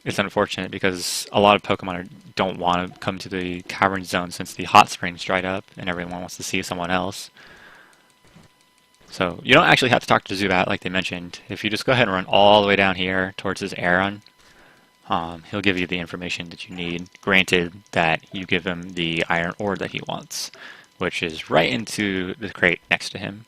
it's unfortunate, because a lot of Pokemon don't want to come to the cavern zone since the hot springs dried up and everyone wants to see someone else. So you don't actually have to talk to Zubat like they mentioned. If you just go ahead and run all the way down here towards this Aron, he'll give you the information that you need, granted that you give him the iron ore that he wants, which is right into the crate next to him.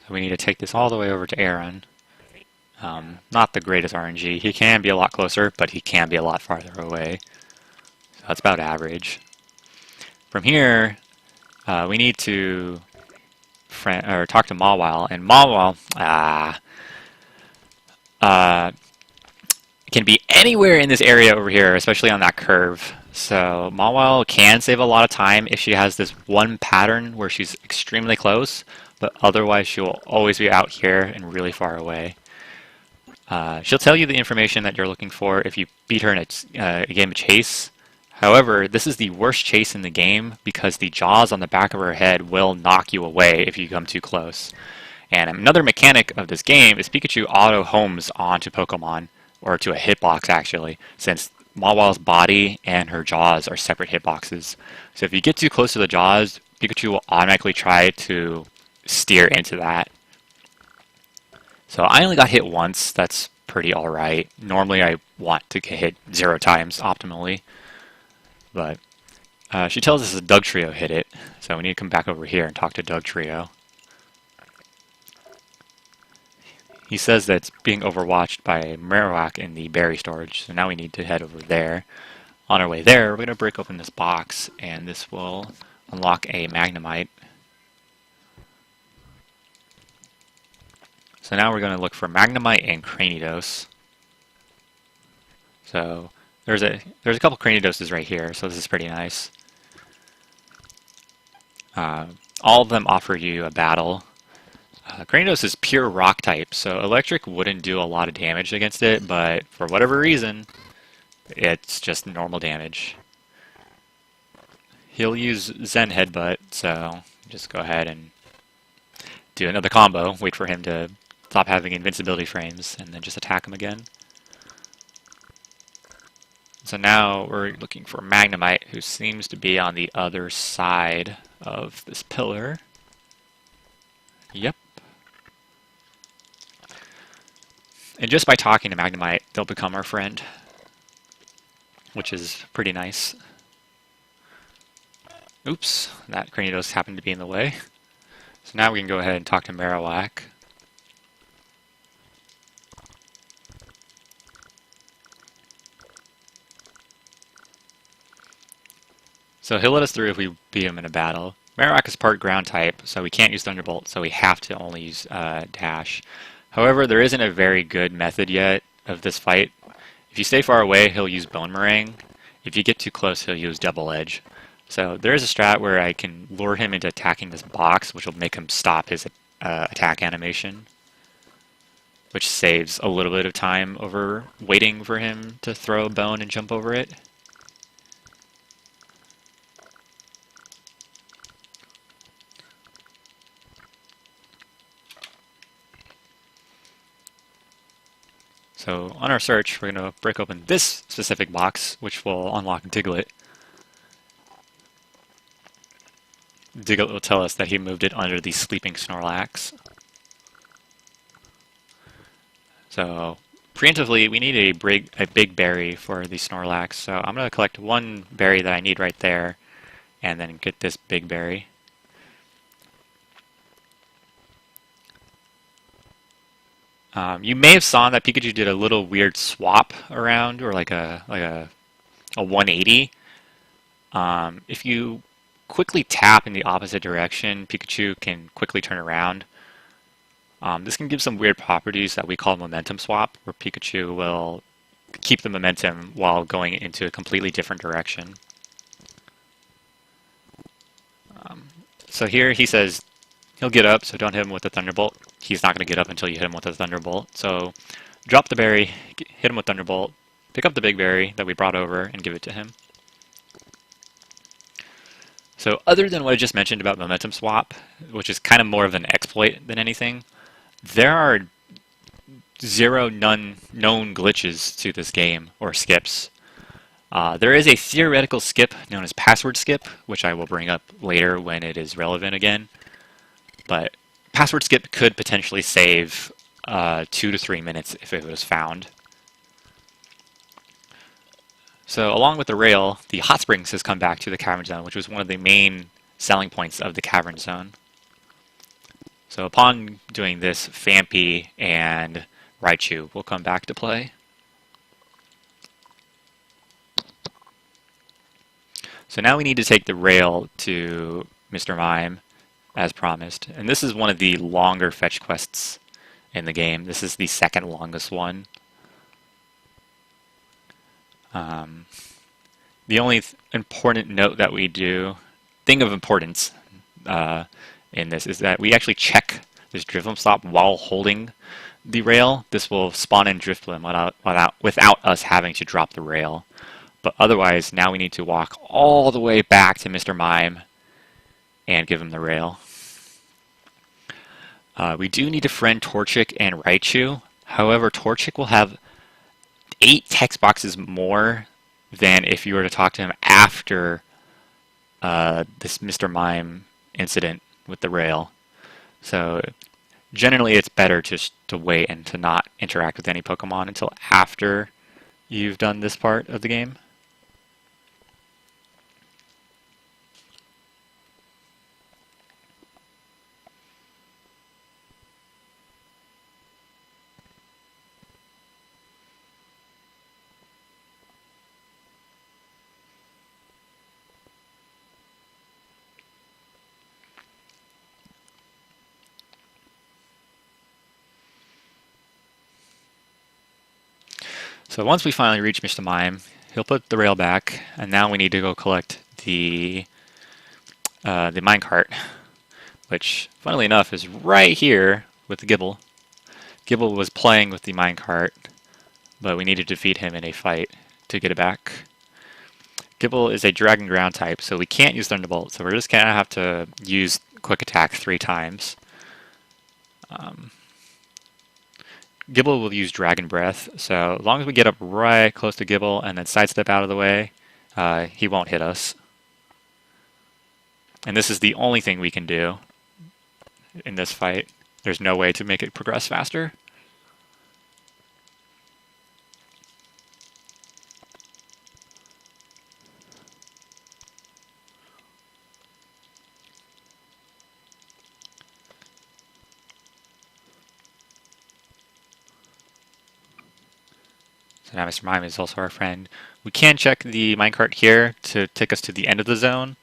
So we need to take this all the way over to Aron. Not the greatest RNG. He can be a lot closer, but he can be a lot farther away. So that's about average. From here, we need to talk to Mawile, and Mawile can be anywhere in this area over here, especially on that curve. So Mawile can save a lot of time if she has this one pattern where she's extremely close, but otherwise she'll always be out here and really far away. She'll tell you the information that you're looking for if you beat her in a game of chase. However, this is the worst chase in the game because the jaws on the back of her head will knock you away if you come too close. And another mechanic of this game is Pikachu auto-homes onto Pokemon, or to a hitbox actually, since Mawile's body and her jaws are separate hitboxes. So if you get too close to the jaws, Pikachu will automatically try to steer into that. So I only got hit once. That's pretty alright. Normally I want to get hit 0 times optimally. But she tells us that Dugtrio hit it, so we need to come back over here and talk to Dugtrio. He says that it's being overwatched by Marowak in the berry storage, so now we need to head over there. On our way there, we're going to break open this box, and this will unlock a Magnemite. So now we're going to look for Magnemite and Cranidos. So there's a couple Cranidoses right here, so this is pretty nice. All of them offer you a battle. Cranidos is pure rock type, so electric wouldn't do a lot of damage against it, but for whatever reason, it's just normal damage. He'll use Zen Headbutt, so just go ahead and do another combo, wait for him to stop having invincibility frames, and then just attack him again. So now we're looking for Magnemite, who seems to be on the other side of this pillar. Yep. And just by talking to Magnemite, they'll become our friend, which is pretty nice. Oops, that Granitos happened to be in the way. So now we can go ahead and talk to Marowak. So he'll let us through if we beat him in a battle. Marowak is part ground type, so we can't use Thunderbolt, so we have to only use Dash. However, there isn't a very good method yet of this fight. If you stay far away, he'll use Bone Meringue. If you get too close, he'll use Double Edge. So there is a strat where I can lure him into attacking this box, which will make him stop his attack animation, which saves a little bit of time over waiting for him to throw a bone and jump over it. So on our search, we're going to break open this specific box, which will unlock Diglett. Diglett will tell us that he moved it under the sleeping Snorlax. So preemptively, we need a big berry for the Snorlax. So I'm going to collect one berry that I need right there, and then get this big berry. You may have saw that Pikachu did a little weird swap around, or like a 180. If you quickly tap in the opposite direction, Pikachu can quickly turn around. This can give some weird properties that we call momentum swap, where Pikachu will keep the momentum while going into a completely different direction. So here he says he'll get up, so don't hit him with the Thunderbolt. He's not going to get up until you hit him with a Thunderbolt. So drop the berry, hit him with Thunderbolt, pick up the big berry that we brought over, and give it to him. So other than what I just mentioned about momentum swap, which is kind of more of an exploit than anything, there are none known glitches to this game, or skips. There is a theoretical skip known as password skip, which I will bring up later when it is relevant again. But password skip could potentially save 2 to 3 minutes if it was found. So along with the rail, the hot springs has come back to the cavern zone, which was one of the main selling points of the cavern zone. So upon doing this, Phanpy and Raichu will come back to play. So now we need to take the rail to Mr. Mime, as promised. And this is one of the longer fetch quests in the game. This is the second longest one. The only important note that we do, thing of importance in this, is that we actually check this Drifloon stop while holding the rail. This will spawn in Drifloon without us having to drop the rail. But otherwise, now we need to walk all the way back to Mr. Mime and give him the rail. We do need to friend Torchic and Raichu. However, Torchic will have 8 text boxes more than if you were to talk to him after this Mr. Mime incident with the rail. So generally it's better just to wait and to not interact with any Pokemon until after you've done this part of the game. So once we finally reach Mr. Mime, he'll put the rail back, and now we need to go collect the minecart, which, funnily enough, is right here with the Gibble. Gibble was playing with the minecart, but we need to defeat him in a fight to get it back. Gibble is a Dragon Ground type, so we can't use Thunderbolt, so we're just going to have to use Quick Attack 3 times. Gibble will use Dragon Breath, so as long as we get up right close to Gibble and then sidestep out of the way, he won't hit us. And this is the only thing we can do in this fight. There's no way to make it progress faster. So now Mr. Mime is also our friend. We can check the minecart here to take us to the end of the zone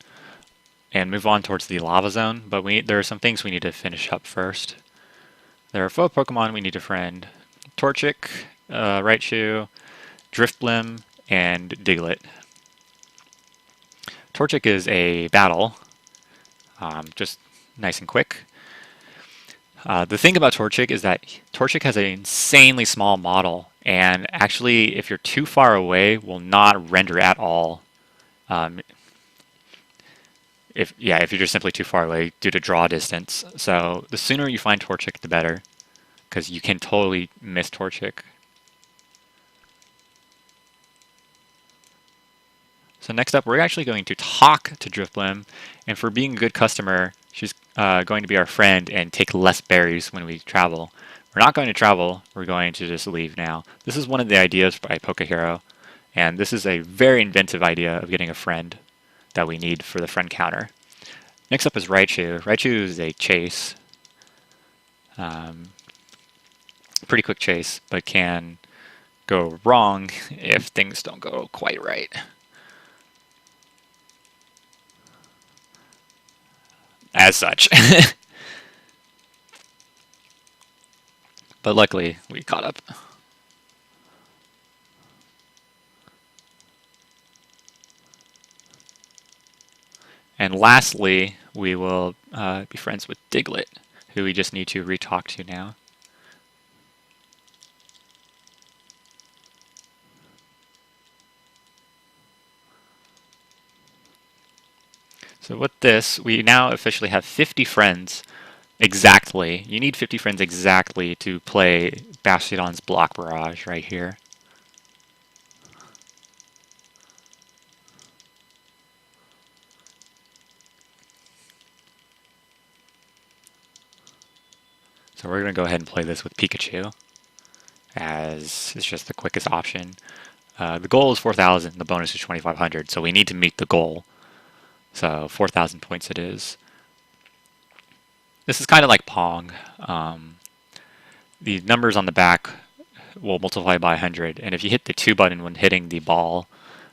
and move on towards the lava zone, but there are some things we need to finish up first. There are 4 Pokemon we need to friend. Torchic, Raichu, Driftblim, and Diglett. Torchic is a battle, just nice and quick. The thing about Torchic is that Torchic has an insanely small model, and actually if you're too far away will not render at all. If you're just simply too far away due to draw distance. So the sooner you find Torchic, the better, because you can totally miss Torchic. So next up, we're actually going to talk to Driftblim, and for being a good customer, she's going to be our friend and take less berries when we travel. We're not going to travel, we're going to just leave now. This is one of the ideas by PokéHero, and this is a very inventive idea of getting a friend that we need for the friend counter. Next up is Raichu. Raichu is a chase. Pretty quick chase, but can go wrong if things don't go quite right. As such. But luckily, we caught up. And lastly, we will be friends with Diglett, who we just need to re-talk to now. So with this, we now officially have 50 friends exactly. You need 50 friends exactly to play Bastiodon's Block Barrage right here. So we're going to go ahead and play this with Pikachu, as it's just the quickest option. The goal is 4,000, the bonus is 2,500, so we need to meet the goal. So 4,000 points it is. This is kind of like Pong. The numbers on the back will multiply by 100, and if you hit the 2 button when hitting the ball,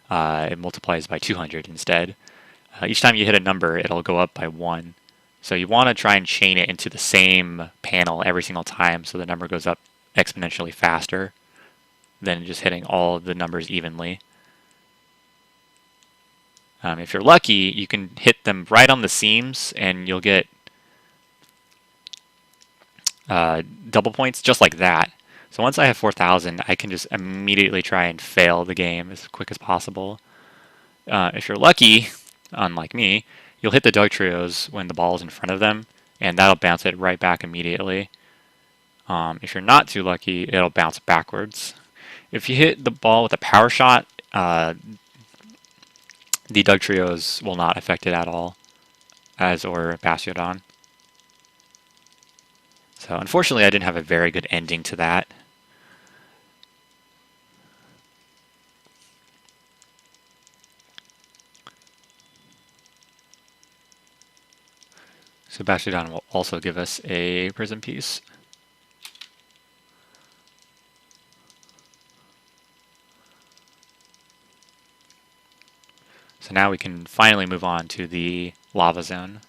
it multiplies by 200 instead. Each time you hit a number, it'll go up by 1. So you want to try and chain it into the same panel every single time so the number goes up exponentially faster than just hitting all of the numbers evenly. If you're lucky, you can hit them right on the seams and you'll get double points just like that. So once I have 4,000, I can just immediately try and fail the game as quick as possible. If you're lucky, unlike me, you'll hit the Dugtrios when the ball is in front of them, and that'll bounce it right back immediately. If you're not too lucky, it'll bounce backwards. If you hit the ball with a power shot, the Dugtrios will not affect it at all, as or Bastiodon. So unfortunately, I didn't have a very good ending to that. So Bastiodon will also give us a prism piece. So now we can finally move on to the lava zone.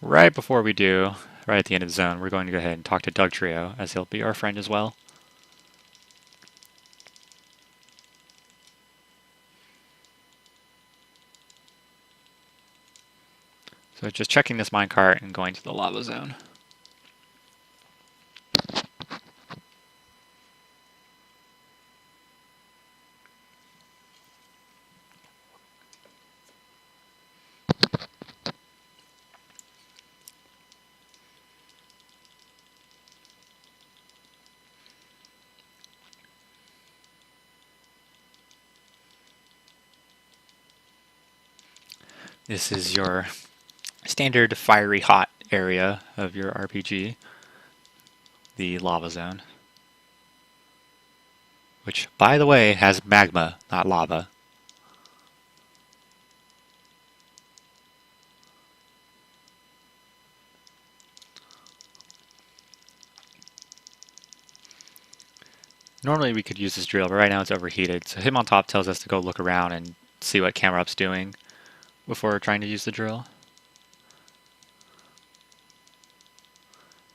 Right before we do, right at the end of the zone, we're going to go ahead and talk to Dugtrio, as he'll be our friend as well. So just checking this minecart and going to the lava zone. This is your standard fiery hot area of your RPG, the lava zone, which, by the way, has magma, not lava. Normally we could use this drill, but right now it's overheated. So Hitmontop tells us to go look around and see what Camera Up's doing before trying to use the drill.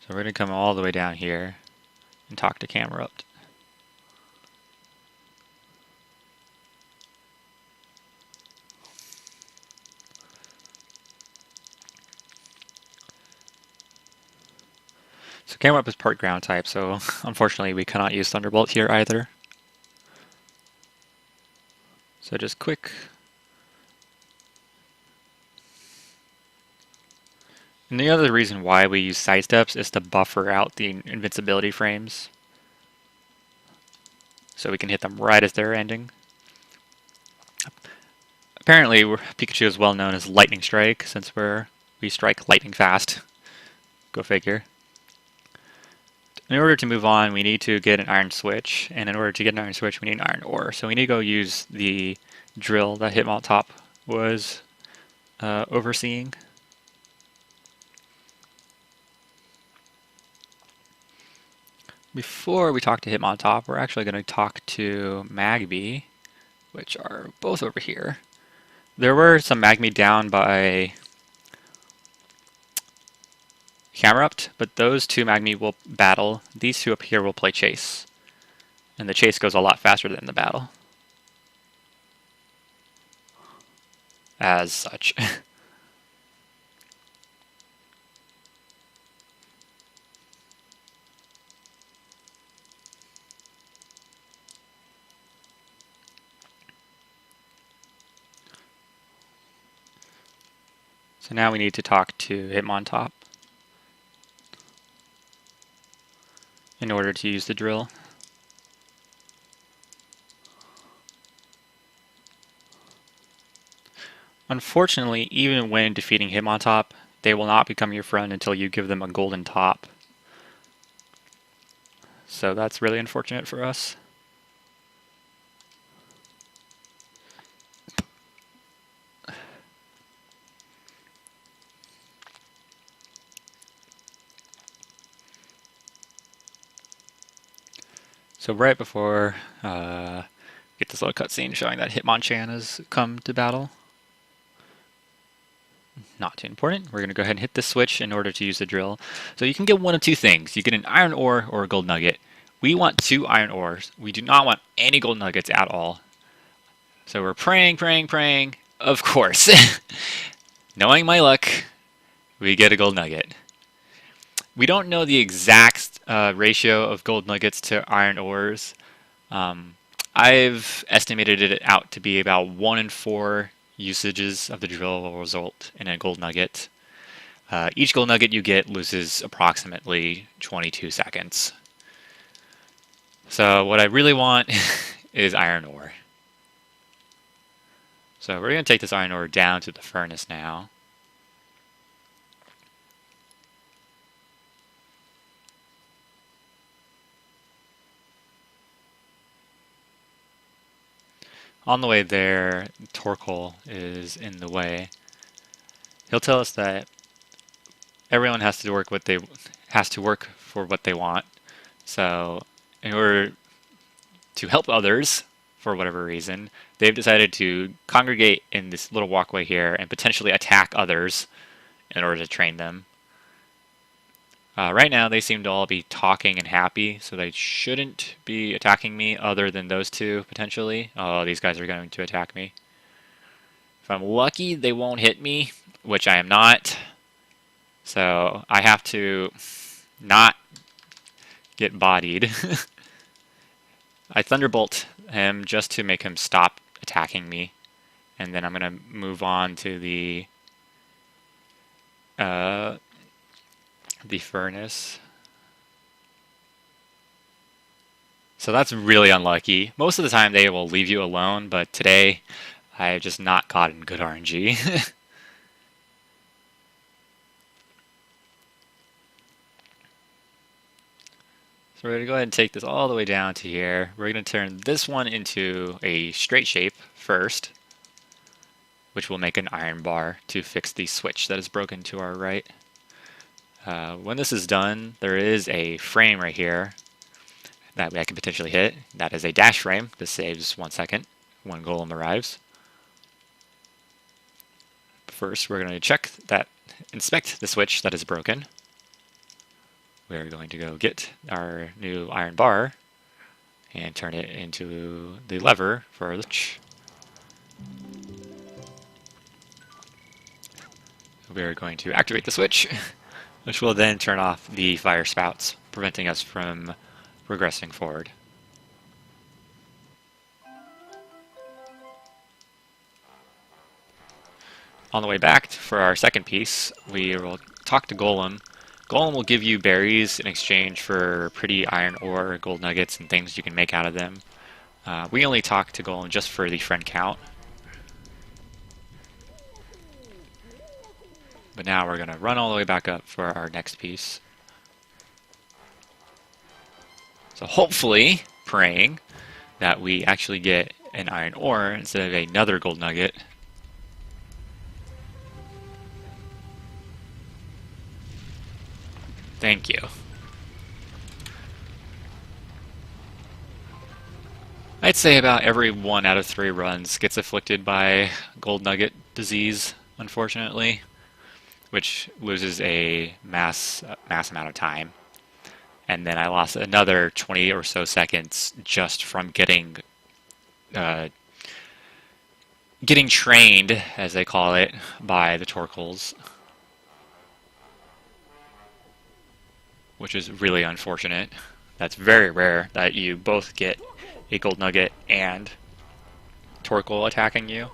So we're going to come all the way down here and talk to Camera Up. So Camera Up is part ground type, so unfortunately we cannot use Thunderbolt here either. So just quick. And the other reason why we use sidesteps is to buffer out the invincibility frames, so we can hit them right as they're ending. Apparently, Pikachu is well known as Lightning Strike, since we strike lightning fast. Go figure. In order to move on, we need to get an iron switch, and in order to get an iron switch, we need an iron ore. So we need to go use the drill that Hitmontop was overseeing. Before we talk to Hitmontop, we're actually going to talk to Magby, which are both over here. There were some Magby down by Camera Up, but those two Magby will battle. These two up here will play chase. And the chase goes a lot faster than the battle. As such. So now we need to talk to Hitmontop in order to use the drill. Unfortunately, even when defeating Hitmontop, they will not become your friend until you give them a golden top. So that's really unfortunate for us. So right before get this little cutscene showing that Hitmonchan has come to battle. Not too important. We're going to go ahead and hit this switch in order to use the drill. So you can get one of two things. You get an iron ore or a gold nugget. We want 2 iron ores. We do not want any gold nuggets at all. So we're praying, praying, praying. Of course. Knowing my luck, we get a gold nugget. We don't know the exact ratio of gold nuggets to iron ores. I've estimated it out to be about 1 in 4 usages of the drill will result in a gold nugget. Each gold nugget you get loses approximately 22 seconds. So what I really want is iron ore. So we're going to take this iron ore down to the furnace now. On the way there, Torkoal is in the way. He'll tell us that everyone has to work for what they want. So, in order to help others, for whatever reason, they've decided to congregate in this little walkway here and potentially attack others in order to train them. Right now, they seem to all be talking and happy, so they shouldn't be attacking me other than those two, potentially. Oh, these guys are going to attack me. If I'm lucky, they won't hit me, which I am not. So I have to not get bodied. I Thunderbolt him just to make him stop attacking me. And then I'm going to move on to the furnace. So that's really unlucky. Most of the time they will leave you alone, but today I have just not gotten good RNG. So we're going to go ahead and take this all the way down to here. We're going to turn this one into a straight shape first, which will make an iron bar to fix the switch that is broken to our right. When this is done, there is a frame right here that I can potentially hit. That is a dash frame. This saves 1 second when Golem arrives. First, we're going to inspect the switch that is broken. We're going to go get our new iron bar and turn it into the lever for the switch. We're going to activate the switch, which will then turn off the fire spouts, preventing us from progressing forward. On the way back for our second piece, we will talk to Golem. Golem will give you berries in exchange for pretty iron ore, gold nuggets, and things you can make out of them. We only talk to Golem just for the friend count. But now we're going to run all the way back up for our next piece. So hopefully, praying that we actually get an iron ore instead of another gold nugget. Thank you. I'd say about every 1 out of 3 runs gets afflicted by gold nugget disease, unfortunately, which loses a mass amount of time. And then I lost another 20 or so seconds just from getting trained, as they call it, by the Torkels, which is really unfortunate. That's very rare that you both get a gold nugget and Torkel attacking you.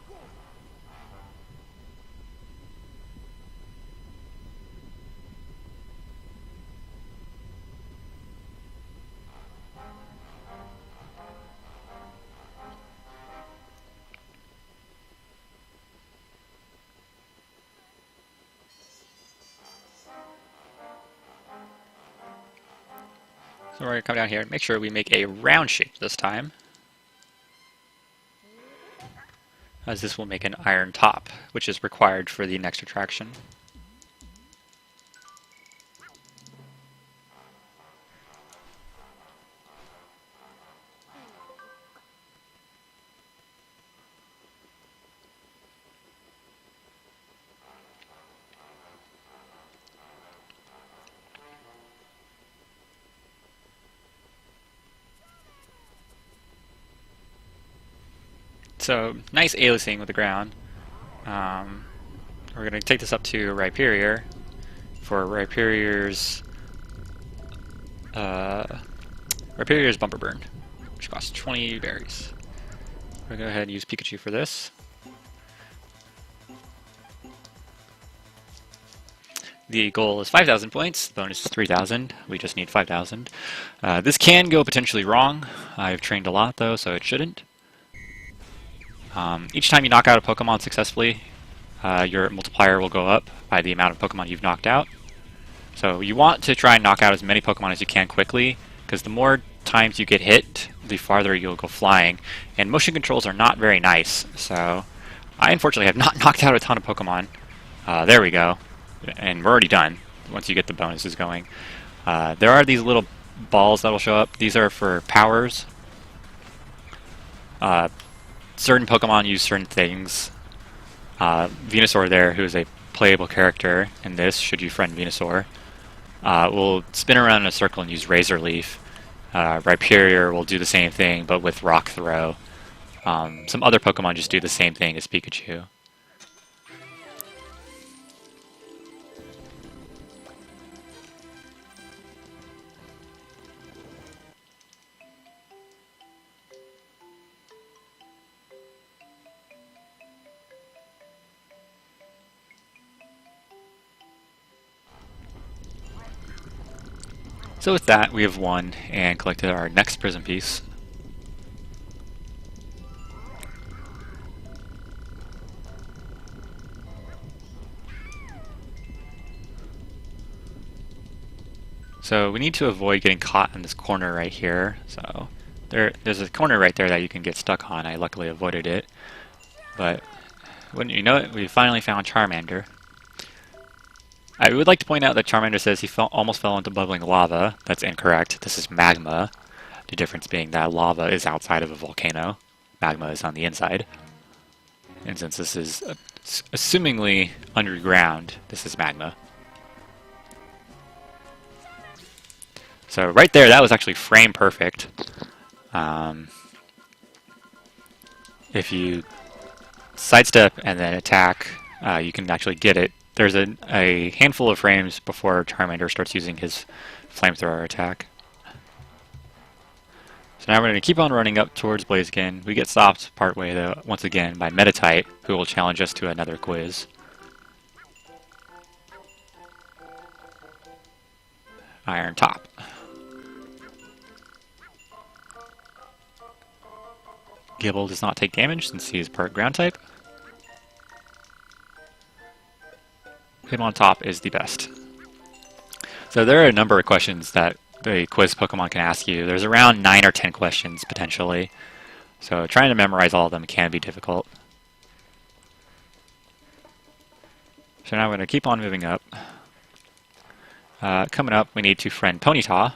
So we're going to come down here and make sure we make a round shape this time, as this will make an iron top, which is required for the next attraction. So, nice aliasing with the ground. We're going to take this up to Rhyperior for Rhyperior's Bumper Burn, which costs 20 berries. We're going to go ahead and use Pikachu for this. The goal is 5,000 points, the bonus is 3,000. We just need 5,000. This can go potentially wrong. I've trained a lot though, so it shouldn't. Each time you knock out a Pokemon successfully, your multiplier will go up by the amount of Pokemon you've knocked out. So you want to try and knock out as many Pokemon as you can quickly, because the more times you get hit, the farther you'll go flying. And motion controls are not very nice, so I unfortunately have not knocked out a ton of Pokemon. There we go. And we're already done once you get the bonuses going. There are these little balls that will show up. These are for powers. Certain Pokemon use certain things. Venusaur there, who is a playable character in this, should you friend Venusaur, will spin around in a circle and use Razor Leaf. Rhyperior will do the same thing, but with Rock Throw. Some other Pokemon just do the same thing as Pikachu. So with that, we have won and collected our next prison piece. So we need to avoid getting caught in this corner right here. So there's a corner right there that you can get stuck on. I luckily avoided it. But wouldn't you know it, we finally found Charmander. I would like to point out that Charmander says he almost fell into bubbling lava. That's incorrect. This is magma. The difference being that lava is outside of a volcano, magma is on the inside. And since this is assumingly underground, this is magma. So right there, that was actually frame perfect. If you sidestep and then attack, you can actually get it. There's a handful of frames before Charmander starts using his flamethrower attack. So now we're going to keep on running up towards Blaziken. We get stopped partway, though, once again, by Meditite, who will challenge us to another quiz. Iron Top. Gibble does not take damage since he is part ground type. Him on top is the best. So there are a number of questions that the quiz Pokemon can ask you. There's around 9 or 10 questions potentially. So trying to memorize all of them can be difficult. So now we're going to keep on moving up. Coming up, we need to friend Ponyta,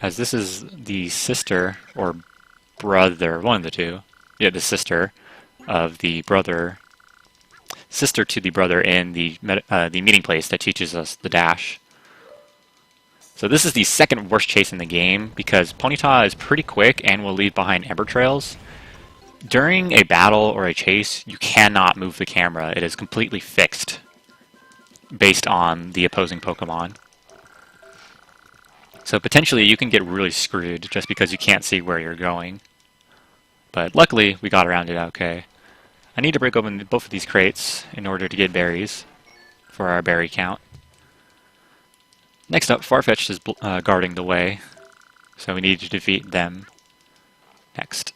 as this is the sister or brother, one of the two. Yeah, the sister of the brother, sister to the brother in the meeting place that teaches us the dash. So this is the second worst chase in the game because Ponyta is pretty quick and will leave behind Ember Trails. During a battle or a chase, you cannot move the camera. It is completely fixed based on the opposing Pokemon. So potentially you can get really screwed just because you can't see where you're going. But luckily, we got around it okay. I need to break open both of these crates in order to get berries for our berry count. Next up, Farfetch'd is guarding the way, so we need to defeat them next.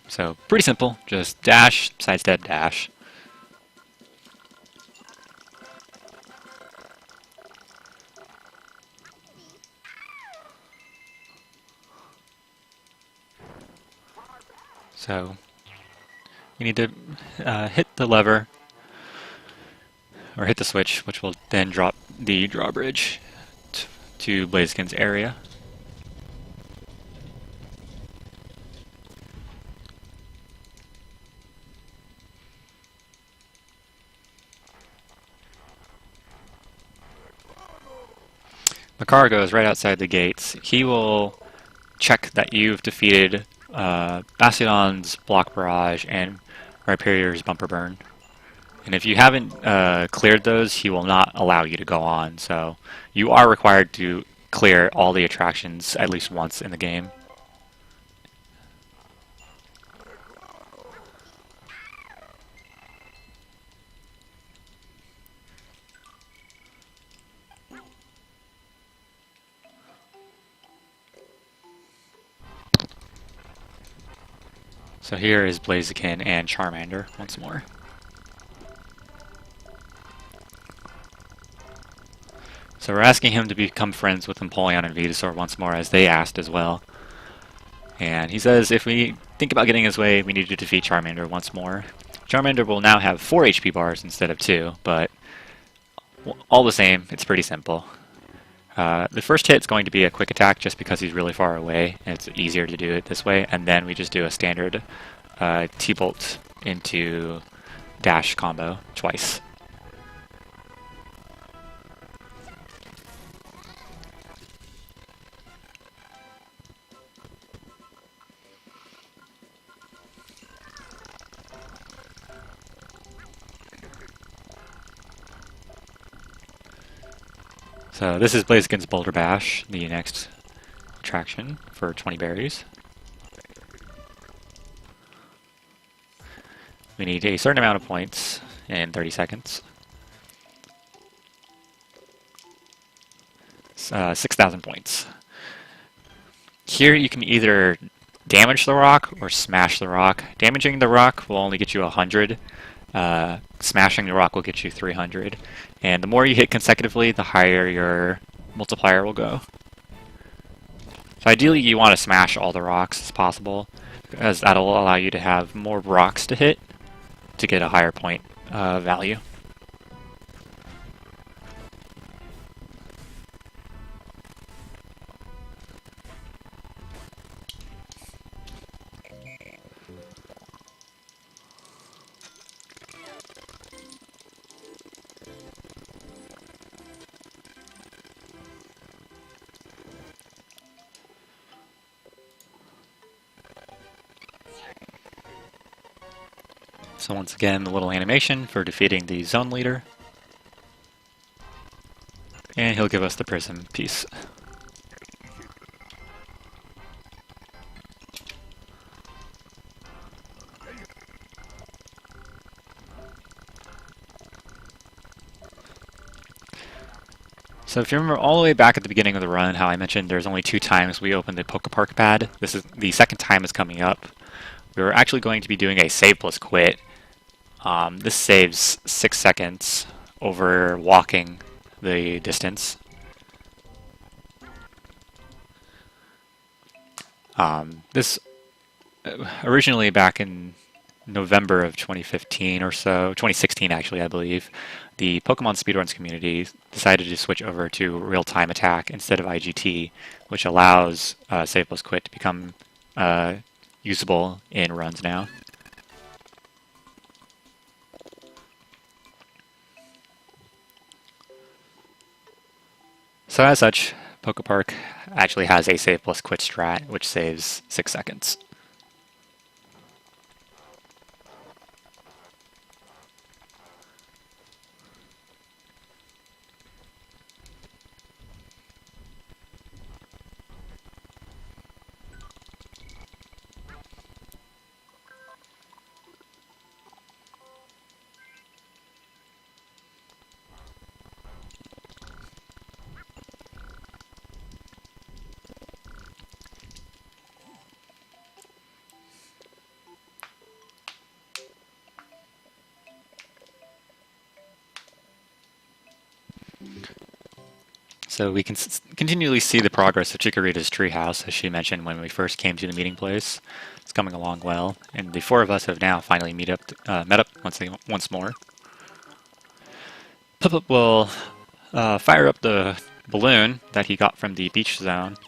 So pretty simple, just dash, sidestep, dash. So you need to hit the lever, or hit the switch, which will then drop the drawbridge to Blaziken's area. Makarago is right outside the gates. He will check that you've defeated Bastiodon's Block Barrage and Rhyperior's Bumper Burn. And if you haven't cleared those, he will not allow you to go on. So you are required to clear all the attractions at least once in the game. So here is Blaziken and Charmander once more. So we're asking him to become friends with Empoleon and Venusaur once more, as they asked as well. And he says if we think about getting his way, we need to defeat Charmander once more. Charmander will now have 4 HP bars instead of 2, but all the same, it's pretty simple. The first hit is going to be a quick attack just because he's really far away, and it's easier to do it this way, and then we just do a standard T-Bolt into dash combo twice. So this is Blaziken's Boulder Bash, the next attraction for 20 berries. We need a certain amount of points in 30 seconds. 6,000 points. Here you can either damage the rock or smash the rock. Damaging the rock will only get you 100. Smashing the rock will get you 300. And the more you hit consecutively, the higher your multiplier will go. So ideally you want to smash all the rocks as possible, because that'll allow you to have more rocks to hit. to get a higher point value. So once again, the little animation for defeating the zone leader. And he'll give us the prism piece. So if you remember all the way back at the beginning of the run, how I mentioned there's only 2 times we opened the PokéPark pad. This is the second time is coming up. We were actually going to be doing a save plus quit. This saves 6 seconds over walking the distance. This originally back in November of 2015 or so, 2016 actually, I believe, the Pokemon Speedruns community decided to switch over to real-time attack instead of IGT, which allows Save Plus Quit to become usable in runs now. So as such, PokéPark actually has a Save Plus Quit strat, which saves 6 seconds. So we can continually see the progress of Chikorita's treehouse, as she mentioned when we first came to the meeting place. It's coming along well, and the 4 of us have now finally met up once more. Pip will fire up the balloon that he got from the beach zone.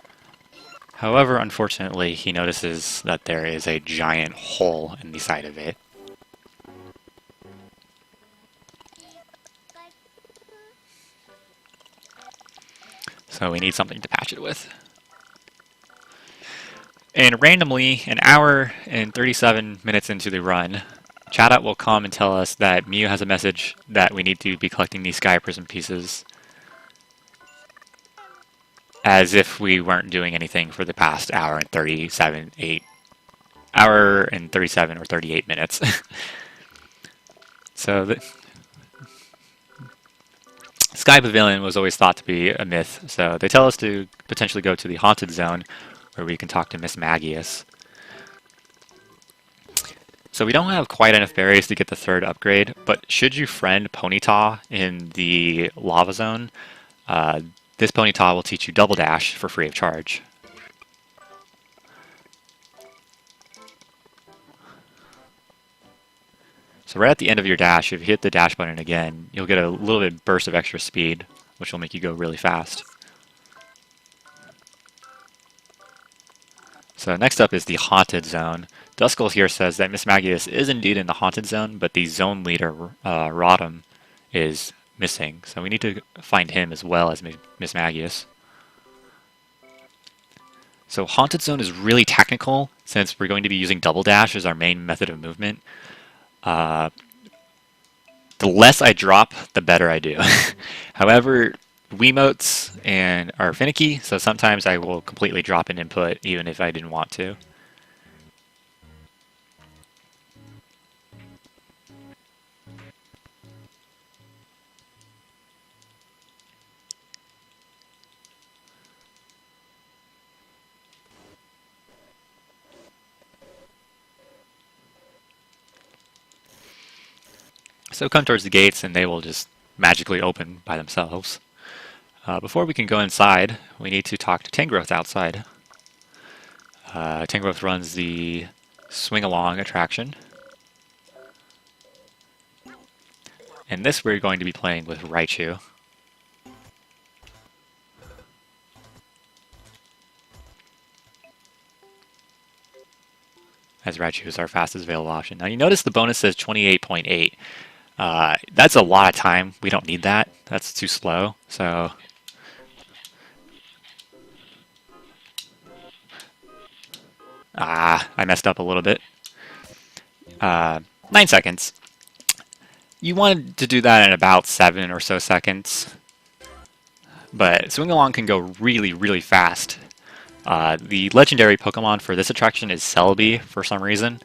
However, unfortunately, he notices that there is a giant hole in the side of it. So we need something to patch it with. And randomly, an hour and 37 minutes into the run, Chatot will come and tell us that Mew has a message that we need to be collecting these Sky Prism pieces, as if we weren't doing anything for the past hour and 37 or 38 minutes. So the Sky Pavilion was always thought to be a myth, so they tell us to potentially go to the Haunted Zone, where we can talk to Miss Magius. So we don't have quite enough berries to get the 3rd upgrade, but should you friend Ponyta in the Lava Zone, this Ponyta will teach you Double Dash for free of charge. So right at the end of your dash, if you hit the dash button again, you'll get a little bit burst of extra speed, which will make you go really fast. So next up is the Haunted Zone. Duskull here says that Miss Magius is indeed in the Haunted Zone, but the zone leader, Rodham, is missing. So we need to find him as well as Miss Magius. So Haunted Zone is really technical, since we're going to be using Double Dash as our main method of movement. The less I drop, the better I do. However, Wiimotes are finicky, so sometimes I will completely drop an input even if I didn't want to. So come towards the gates and they will just magically open by themselves. Before we can go inside, we need to talk to Tangrowth outside. Tangrowth runs the Swing Along attraction. And this we're going to be playing with Raichu. As Raichu is our fastest available option. Now you notice the bonus says 28.8. That's a lot of time. We don't need that. That's too slow. So I messed up a little bit. 9 seconds. You wanted to do that in about 7 or so seconds. But Swing Along can go really, really fast. The legendary Pokemon for this attraction is Celebi for some reason.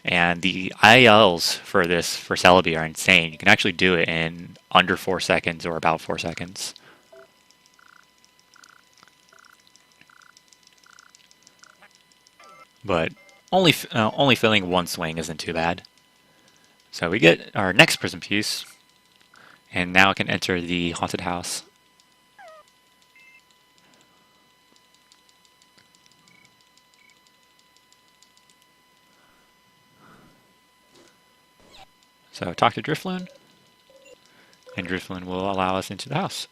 And the ILs for Celebi are insane. You can actually do it in under 4 seconds or about 4 seconds. But only filling one swing isn't too bad. So we get our next prism piece, and now I can enter the haunted house. So talk to Drifloon, and Drifloon will allow us into the house.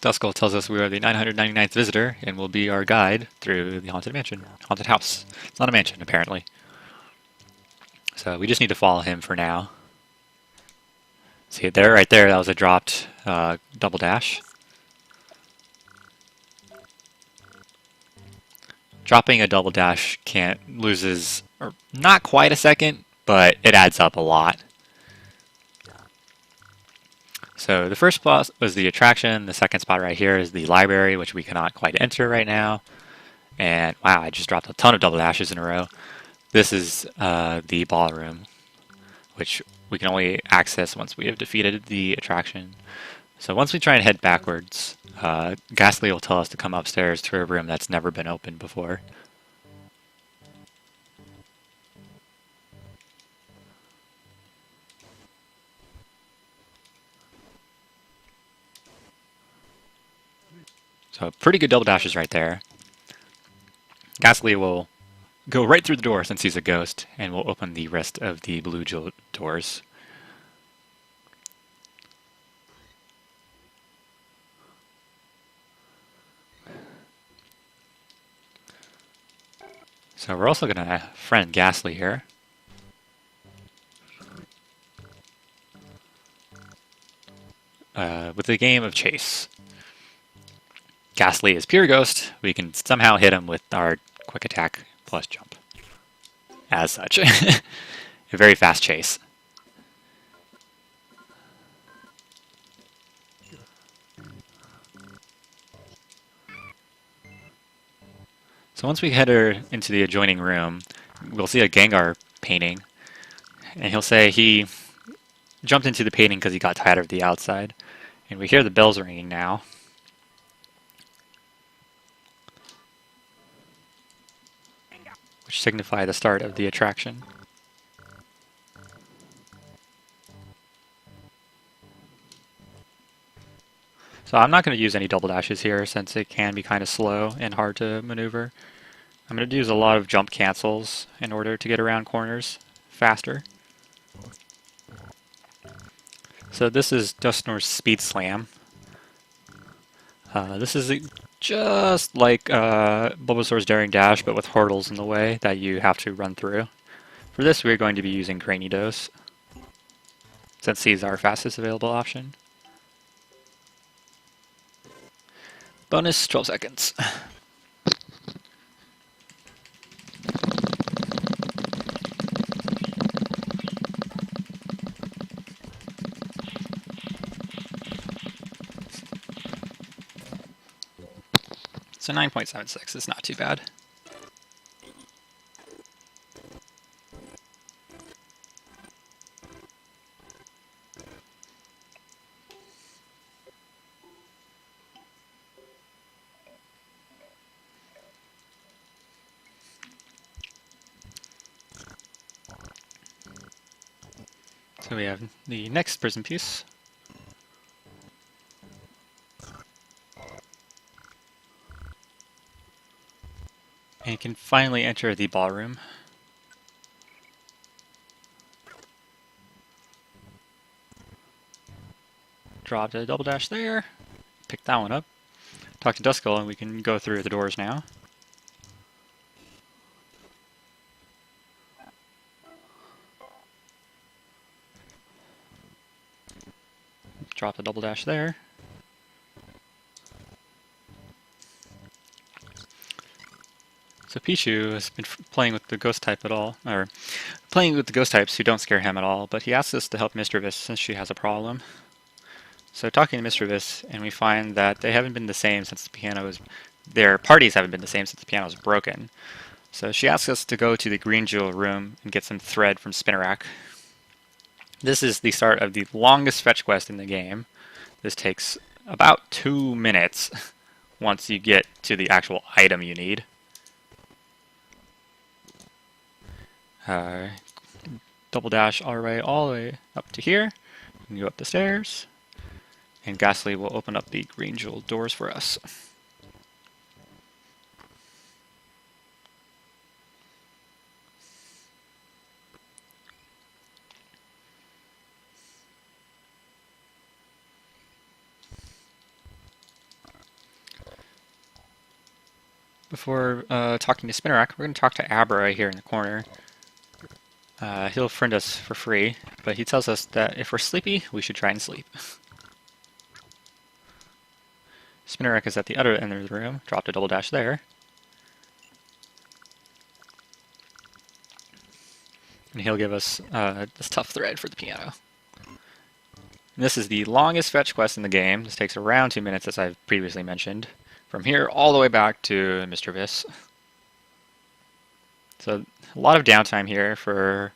Duskull tells us we are the 999th visitor and will be our guide through the haunted mansion, haunted house. It's not a mansion, apparently. So we just need to follow him for now. See it there, right there, that was a dropped double dash. Dropping a double dash loses, or not quite a second, but it adds up a lot. So the first spot was the attraction. The second spot right here is the library, which we cannot quite enter right now. And wow, I just dropped a ton of double dashes in a row. This is the ballroom, which we can only access once we have defeated the attraction. So once we try and head backwards, Ghastly will tell us to come upstairs to a room that's never been opened before. So pretty good double dashes right there. Ghastly will go right through the door since he's a ghost, and we'll open the rest of the blue doors. So we're also going to friend Ghastly here. With the game of Chase. Ghastly is pure ghost. We can somehow hit him with our quick attack plus jump. As such. A very fast chase. So once we head into the adjoining room, we'll see a Gengar painting. And he'll say he jumped into the painting because he got tired of the outside. And we hear the bells ringing now. Which signify the start of the attraction. So I'm not going to use any double dashes here since it can be kind of slow and hard to maneuver. I'm going to use a lot of jump cancels in order to get around corners faster. So this is Dusknoir's Speed Slam. This is just like Bulbasaur's Daring Dash, but with hurdles in the way that you have to run through. For this, we're going to be using Granidos, since he's our fastest available option. Bonus 12 seconds. So 9.76 is not too bad. So we have the next prison piece. And you can finally enter the ballroom. Drop the double dash there. Pick that one up. Talk to Duskull and we can go through the doors now. Drop the double dash there. So Pichu has been playing with the ghost type or playing with the ghost types who don't scare him at all, but he asks us to help Mischievous since she has a problem. So talking to Mischievous, and we find that they haven't been the same since the piano was, their parties haven't been the same since the piano was broken. So she asks us to go to the Green Jewel room and get some thread from Spinnerack. This is the start of the longest fetch quest in the game. This takes about 2 minutes once you get to the actual item you need. Double dash all the way up to here. You can go up the stairs, and Ghastly will open up the Green Jewel doors for us. Before talking to Spinnerack, we're going to talk to Abra right here in the corner. He'll friend us for free, but he tells us that if we're sleepy, we should try and sleep. Spinnerack is at the other end of the room. Dropped a double dash there. And he'll give us this tough thread for the piano. And this is the longest fetch quest in the game. This takes around 2 minutes, as I've previously mentioned. From here all the way back to Mischievous. So a lot of downtime here for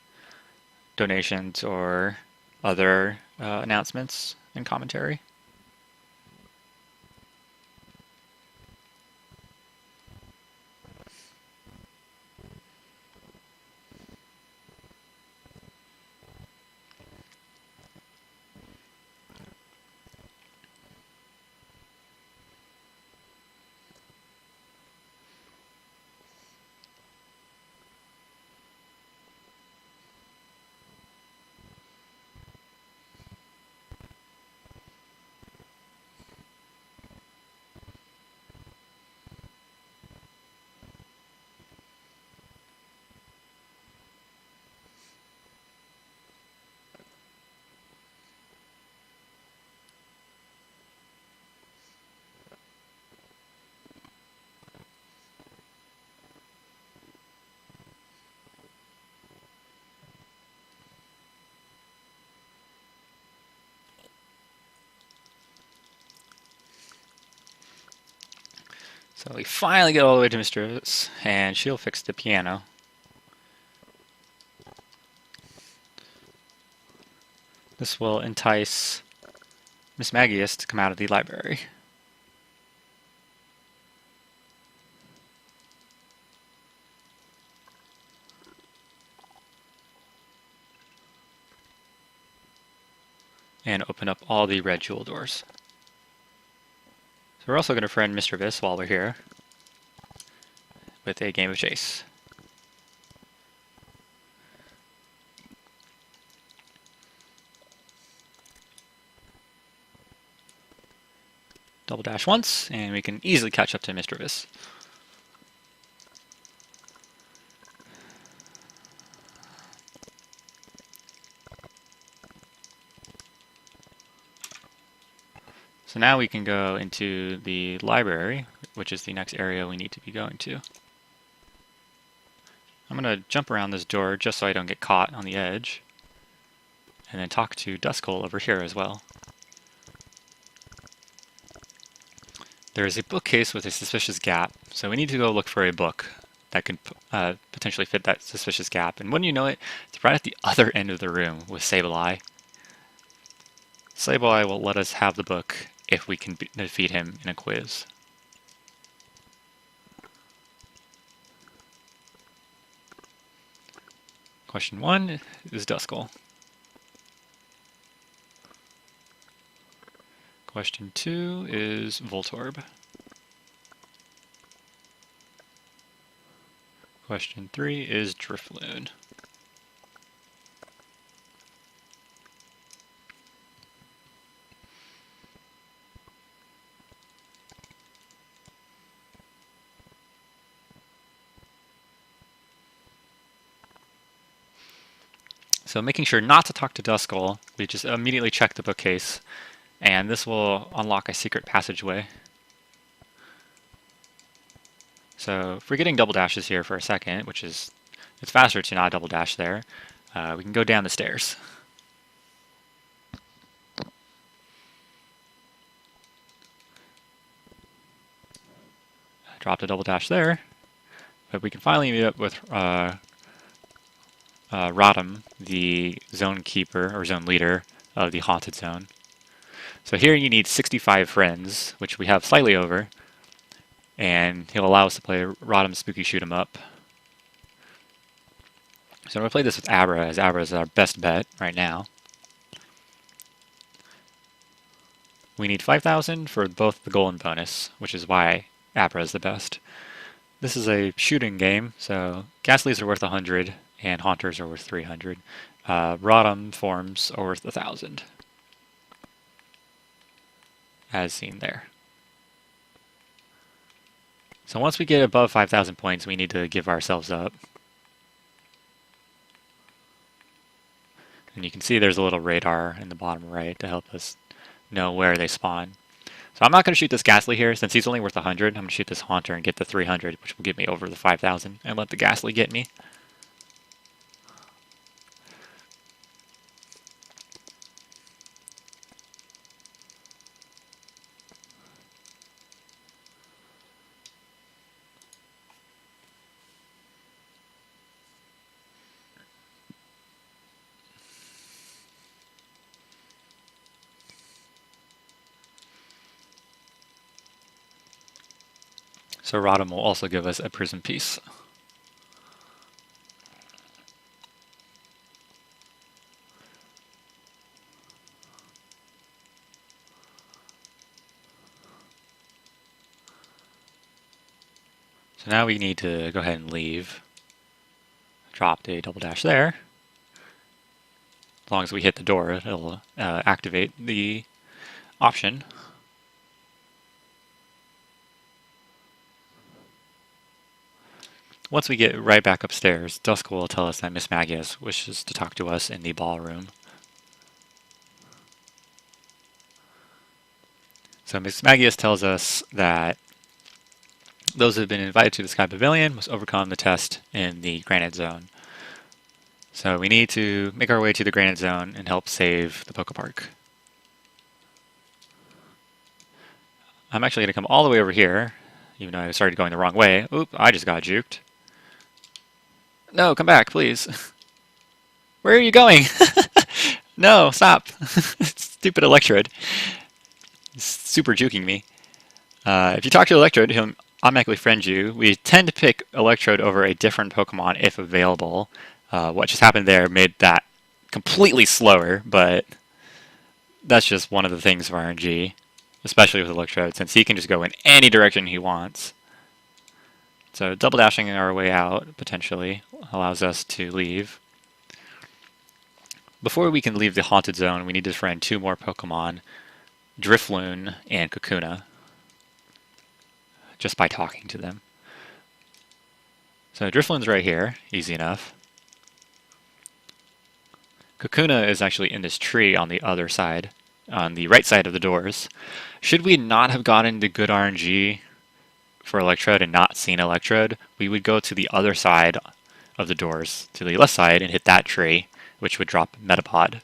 donations or other announcements and commentary. So we finally get all the way to Mischievous, and she'll fix the piano. This will entice Miss Magius to come out of the library. And open up all the red jewel doors. So we're also going to friend Mischievous while we're here with a game of chase. Double dash once, and we can easily catch up to Mischievous. So now we can go into the library, which is the next area we need to be going to. I'm going to jump around this door just so I don't get caught on the edge, and then talk to Duskull over here as well. There is a bookcase with a suspicious gap, so we need to go look for a book that could potentially fit that suspicious gap. And wouldn't you know it, it's right at the other end of the room with Sableye. Sableye will let us have the book if we can defeat him in a quiz. Question 1 is Duskull. Question 2 is Voltorb. Question 3 is Drifloon. So making sure not to talk to Duskull, we just immediately check the bookcase, and this will unlock a secret passageway. So if we're getting double dashes here for a second, which is, it's faster to not double dash there, we can go down the stairs. Dropped a double dash there, but we can finally meet up with Rodham, the zone keeper or zone leader of the haunted zone. So here you need 65 friends, which we have slightly over, and he'll allow us to play Rodham's Spooky Shoot 'em Up. So I'm going to play this with Abra, as Abra is our best bet right now. We need 5,000 for both the goal and bonus, which is why Abra is the best. This is a shooting game, so Ghastlies are worth 100, and Haunters are worth 300. Rodham forms are worth 1,000, as seen there. So once we get above 5,000 points, we need to give ourselves up. And you can see there's a little radar in the bottom right to help us know where they spawn. So I'm not going to shoot this Ghastly here, since he's only worth 100. I'm going to shoot this Haunter and get the 300, which will get me over the 5,000, and let the Ghastly get me. So Rodham will also give us a Prism piece. So now we need to go ahead and leave. Dropped a double dash there. As long as we hit the door, it'll activate the option. Once we get right back upstairs, Duskull will tell us that Miss Magius wishes to talk to us in the ballroom. So Miss Magius tells us that those who have been invited to the Sky Pavilion must overcome the test in the Granite Zone. So we need to make our way to the Granite Zone and help save the PokéPark. I'm actually going to come all the way over here, even though I started going the wrong way. Oop, I just got juked. No, come back, please. Where are you going? No, stop. Stupid Electrode. He's super juking me. If you talk to Electrode, he'll automatically friend you. We tend to pick Electrode over a different Pokemon if available. What just happened there made that completely slower, but that's just one of the things of RNG, especially with Electrode, since he can just go in any direction he wants. So double dashing our way out, potentially, allows us to leave. Before we can leave the Haunted Zone, we need to friend two more Pokemon, Drifloon and Kakuna, just by talking to them. So Drifloon's right here, easy enough. Kakuna is actually in this tree on the other side, on the right side of the doors. Should we not have gotten the good RNG for Electrode and not seen Electrode, we would go to the other side of the doors, to the left side, and hit that tree, which would drop Metapod.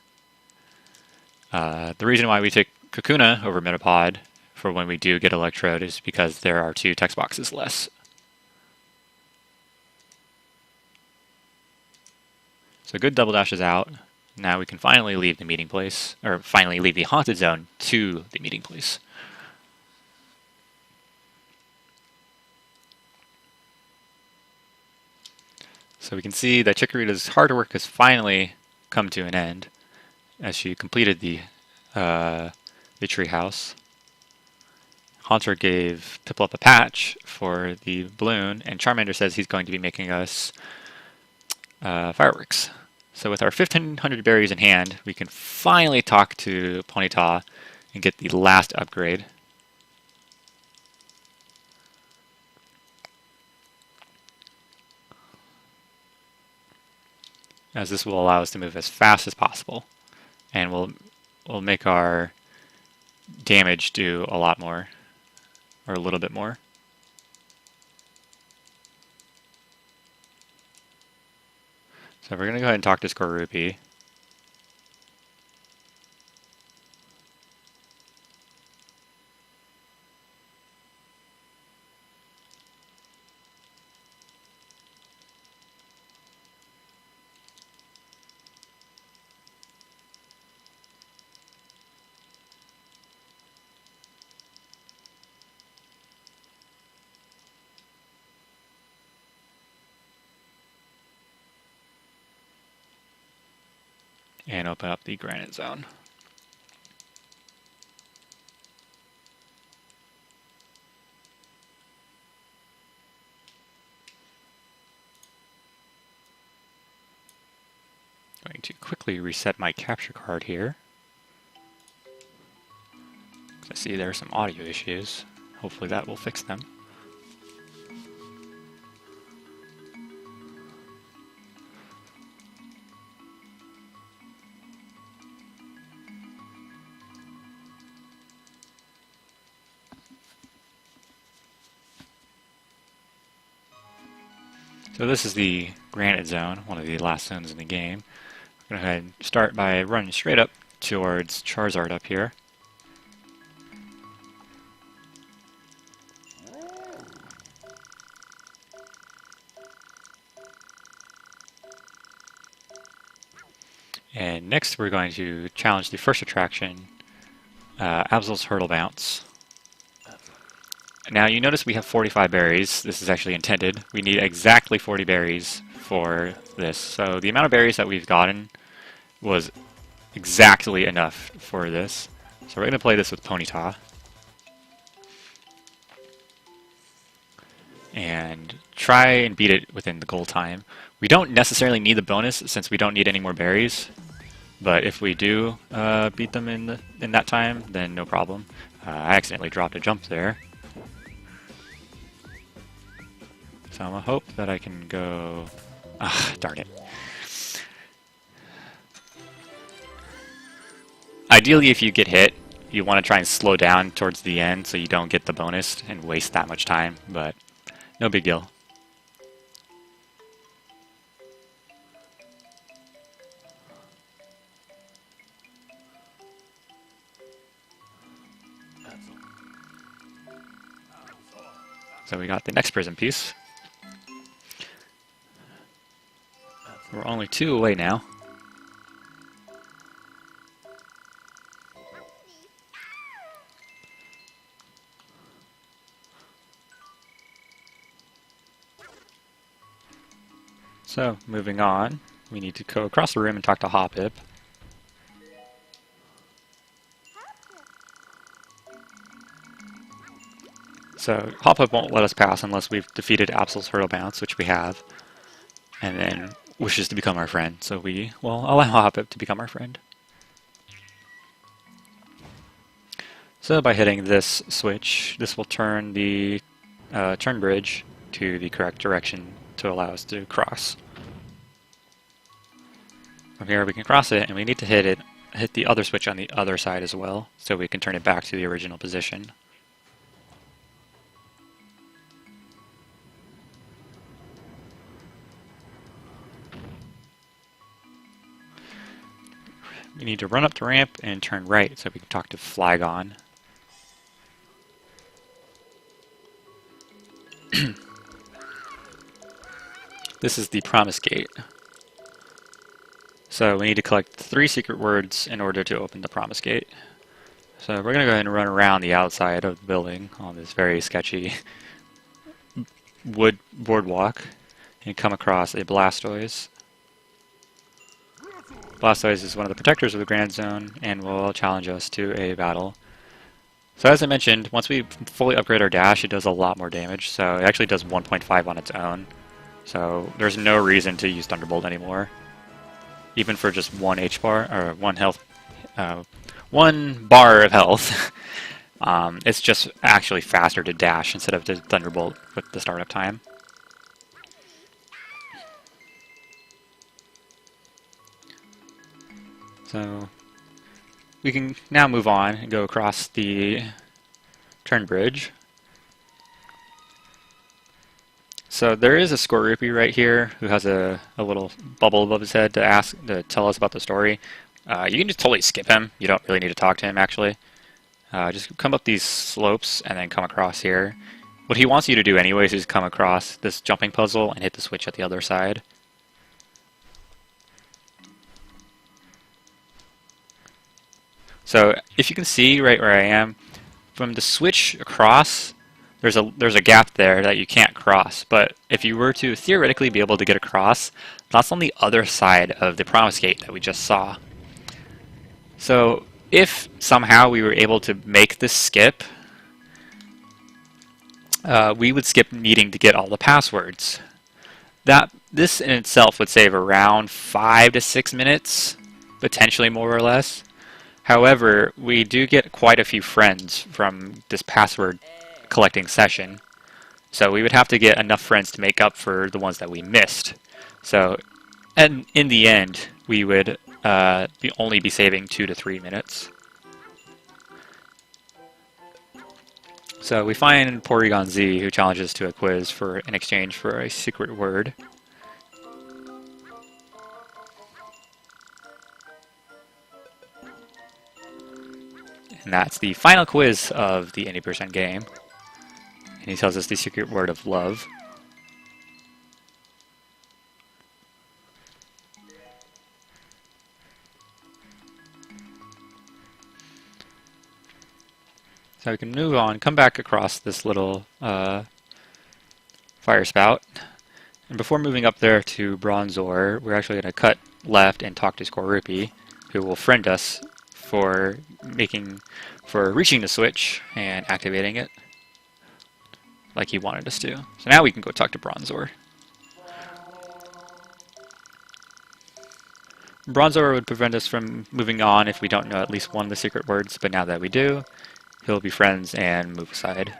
The reason why we take Kakuna over Metapod for when we do get Electrode is because there are 2 text boxes less. So good double dashes out. Now we can finally leave the meeting place, or finally leave the Haunted Zone to the meeting place. So we can see that Chikorita's hard work has finally come to an end as she completed the treehouse. Haunter gave Piplup a patch for the balloon, and Charmander says he's going to be making us fireworks. So with our 1500 berries in hand, we can finally talk to Ponyta and get the last upgrade. As this will allow us to move as fast as possible, and we'll make our damage do a lot more, or a little bit more. So we're going to go ahead and talk to Skorupi. And open up the granite zone. Going to quickly reset my capture card here. I see there are some audio issues. Hopefully that will fix them. So this is the granite zone, one of the last zones in the game. I'm going to go ahead and start by running straight up towards Charizard up here. And next we're going to challenge the first attraction, Absol's Hurdle Bounce. Now you notice we have 45 berries. This is actually intended. We need exactly 40 berries for this. So the amount of berries that we've gotten was exactly enough for this. So we're going to play this with Ponyta. And try and beat it within the goal time. We don't necessarily need the bonus since we don't need any more berries. But if we do beat them in that time, then no problem. I accidentally dropped a jump there. So I'm going to hope that I can go... Ah, darn it. Ideally, if you get hit, you want to try and slow down towards the end so you don't get the bonus and waste that much time, but no big deal. So we got the next prison piece. We're only 2 away now. So, moving on, we need to go across the room and talk to Hoppip. So, Hoppip won't let us pass unless we've defeated Absol's Hurdle Bounce, which we have, and then wishes to become our friend, so we will allow Hoppip to become our friend. So by hitting this switch, this will turn the turn bridge to the correct direction to allow us to cross. From here we can cross it, and we need to hit the other switch on the other side as well, so we can turn it back to the original position. We need to run up the ramp and turn right so we can talk to Flygon. This is the Promise Gate. So we need to collect 3 secret words in order to open the Promise Gate. So we're going to go ahead and run around the outside of the building on this very sketchy wood boardwalk and come across a Blastoise. Blastoise is one of the protectors of the Grand Zone and will challenge us to a battle. So as I mentioned, once we fully upgrade our dash, it does a lot more damage. So it actually does 1.5 on its own. So there's no reason to use Thunderbolt anymore. Even for just one H bar, or one health, 1 bar of health. It's just actually faster to dash instead of to Thunderbolt with the startup time. So we can now move on and go across the turn bridge. So there is a Skorupi right here who has a little bubble above his head to tell us about the story. You can just totally skip him. You don't really need to talk to him actually. Just come up these slopes and then come across here. What he wants you to do anyways is come across this jumping puzzle and hit the switch at the other side. So if you can see right where I am, from the switch across, there's a gap there that you can't cross. But if you were to theoretically be able to get across, that's on the other side of the promise gate that we just saw. So if somehow we were able to make this skip, we would skip needing to get all the passwords. This in itself would save around 5 to 6 minutes, potentially more or less. However, we do get quite a few friends from this password collecting session, so we would have to get enough friends to make up for the ones that we missed. So, and in the end, we would only be saving 2 to 3 minutes. So we find Porygon Z, who challenges to a quiz in exchange for a secret word. And that's the final quiz of the 80% game. And he tells us the secret word of love. So we can move on, come back across this little fire spout. And before moving up there to Bronzor, we're actually going to cut left and talk to Skorupi, who will friend us for reaching the switch and activating it like he wanted us to. So now we can go talk to Bronzor. Bronzor would prevent us from moving on if we don't know at least one of the secret words, but now that we do, he'll be friends and move aside.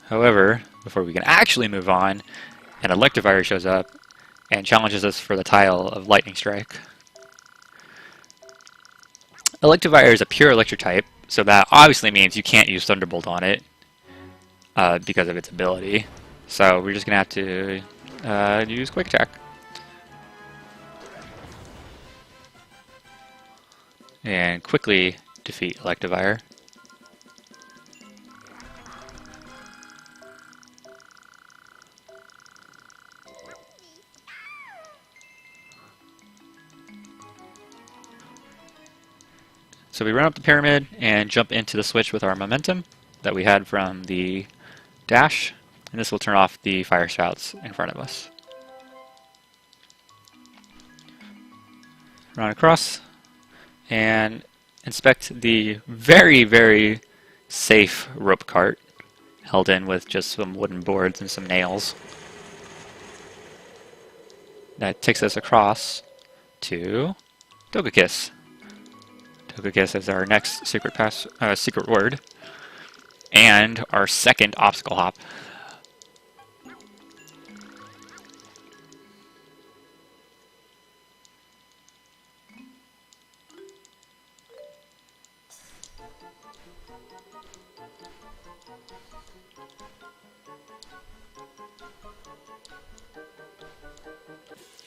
However, before we can actually move on, an Electivire shows up and challenges us for the tile of Lightning Strike. Electivire is a pure electric type, so that obviously means you can't use Thunderbolt on it because of its ability. So we're just going to have to use Quick Attack. And quickly defeat Electivire. So we run up the pyramid and jump into the switch with our momentum that we had from the dash, and this will turn off the fire spouts in front of us. Run across and inspect the very, very safe rope cart held in with just some wooden boards and some nails. That takes us across to Togekiss. Togekiss is our next secret word, and our second obstacle hop.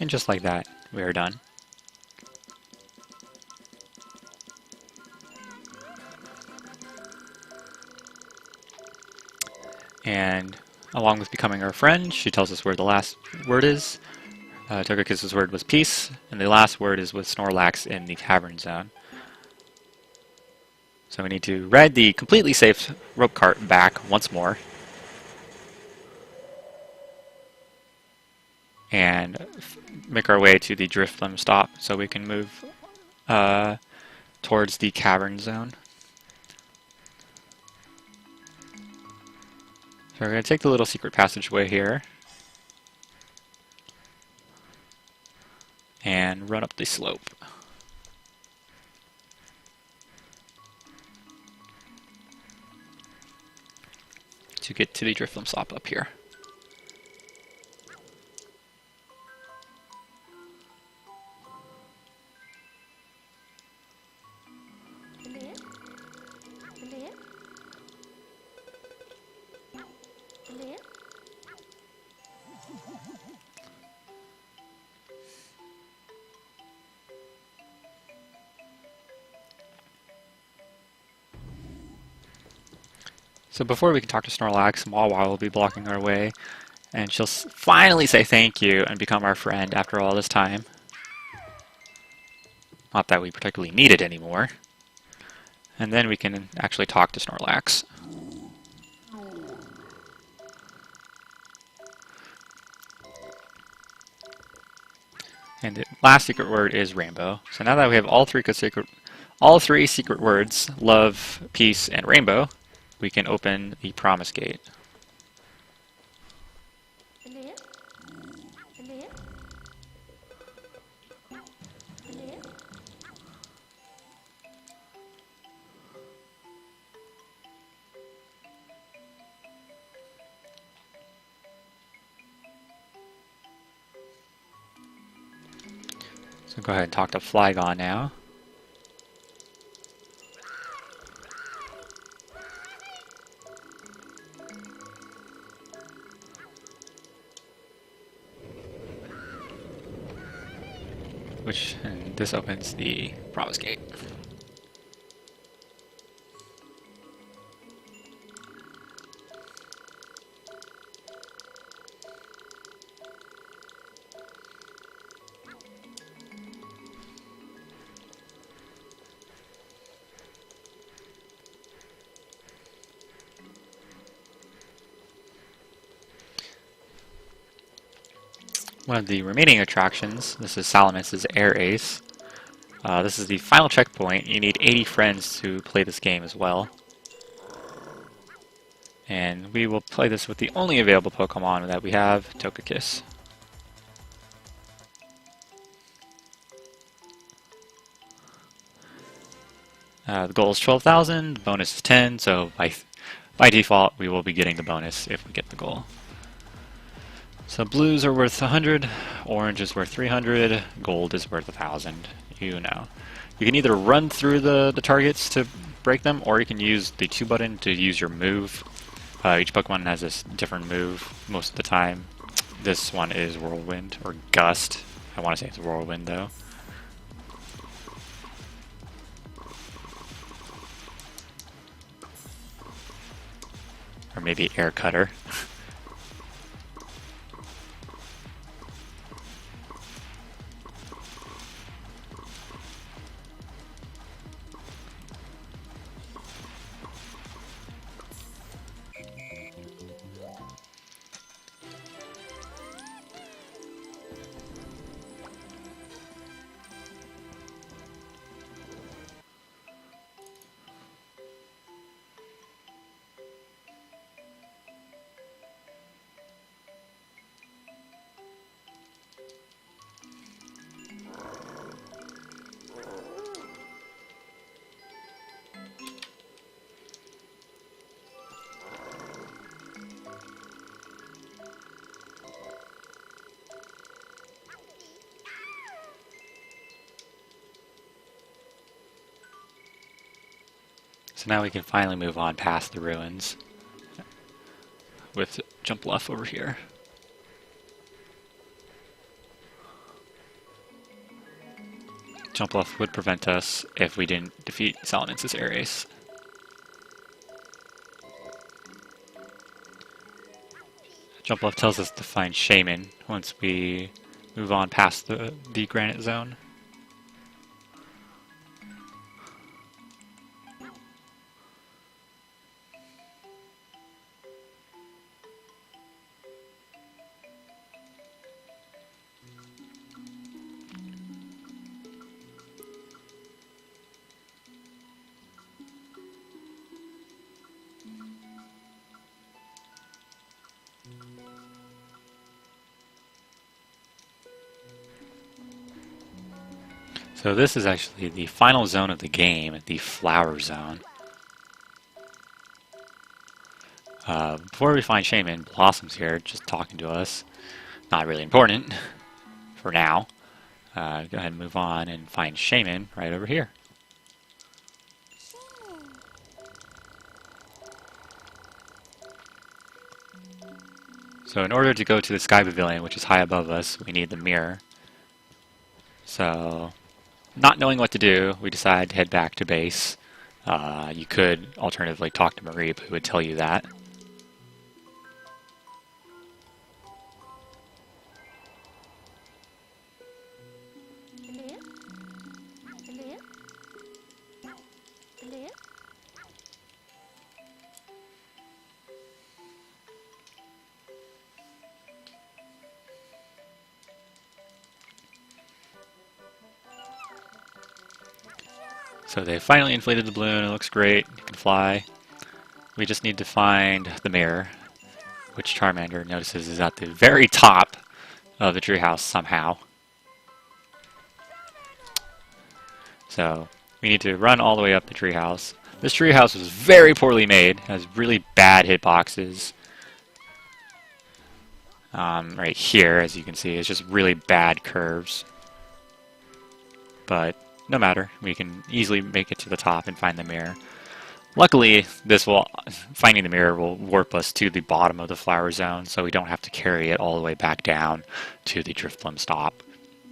And just like that, we are done. And along with becoming our friend, she tells us where the last word is. Togekiss's word was peace, and the last word is with Snorlax in the Tavern Zone. So we need to ride the completely safe rope cart back once more. And make our way to the Drifblim stop so we can move towards the cavern zone. So we're going to take the little secret passageway here and run up the slope. To get to the Drifloon Slop up here. So before we can talk to Snorlax, Mawa will be blocking our way, and she'll finally say thank you and become our friend after all this time. Not that we particularly need it anymore. And then we can actually talk to Snorlax. And the last secret word is rainbow. So now that we have all three secret words, love, peace, and rainbow, we can open the promise gate. So go ahead and talk to Flygon now. And this opens the promise gate. One of the remaining attractions, this is Salamence's Air Ace. This is the final checkpoint. You need 80 friends to play this game as well. And we will play this with the only available Pokemon that we have, Togekiss. The goal is 12,000, the bonus is 10, so by default we will be getting the bonus if we get the goal. So blues are worth 100, orange is worth 300, gold is worth 1,000. You know. You can either run through the targets to break them, or you can use the 2 button to use your move. Each Pokemon has this different move most of the time. This one is Whirlwind, or Gust. I want to say it's Whirlwind though. Or maybe Air Cutter. So now we can finally move on past the ruins with Jumpluff over here. Jumpluff would prevent us if we didn't defeat Salamence's Air Ace. Jumpluff tells us to find Shaman once we move on past the Granite Zone. So this is actually the final zone of the game, the flower zone. Before we find Shaman, Blossom's here, just talking to us. Not really important for now. Go ahead and move on and find Shaman right over here. So in order to go to the Sky Pavilion, which is high above us, we need the mirror. So, not knowing what to do, we decide to head back to base. You could alternatively talk to Mareep, who would tell you that. So they finally inflated the balloon, it looks great, you can fly. We just need to find the mirror, which Charmander notices is at the very top of the treehouse somehow. So we need to run all the way up the treehouse. This treehouse was very poorly made, has really bad hitboxes. Right here, as you can see, it's just really bad curves. But no matter, we can easily make it to the top and find the mirror. Luckily, finding the mirror will warp us to the bottom of the flower zone, so we don't have to carry it all the way back down to the Drifblim stop.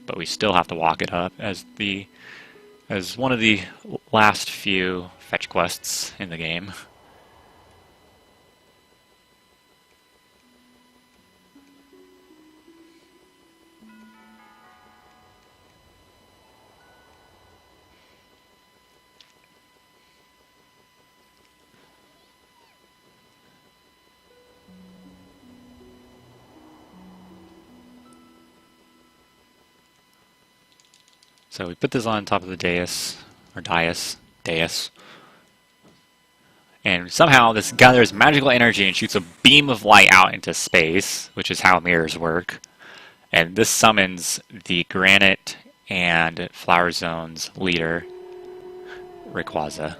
But we still have to walk it up as one of the last few fetch quests in the game. So we put this on top of the dais, and somehow this gathers magical energy and shoots a beam of light out into space, which is how mirrors work. And this summons the Granite and Flower Zone's leader, Rayquaza.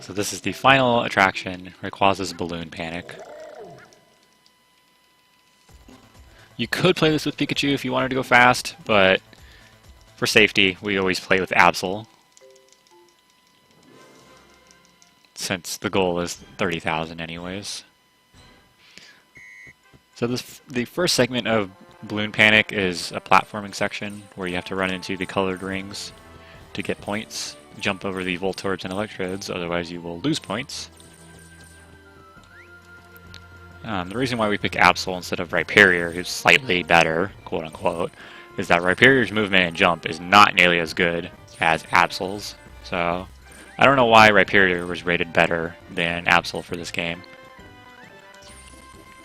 So this is the final attraction, Rayquaza's Balloon Panic. You could play this with Pikachu if you wanted to go fast, but for safety, we always play with Absol, since the goal is 30,000 anyways. So the first segment of Balloon Panic is a platforming section where you have to run into the colored rings to get points. Jump over the Voltorbs and Electrodes, otherwise you will lose points. The reason why we pick Absol instead of Rhyperior, who's slightly better, quote-unquote, is that Rhyperior's movement and jump is not nearly as good as Absol's. So, I don't know why Rhyperior was rated better than Absol for this game.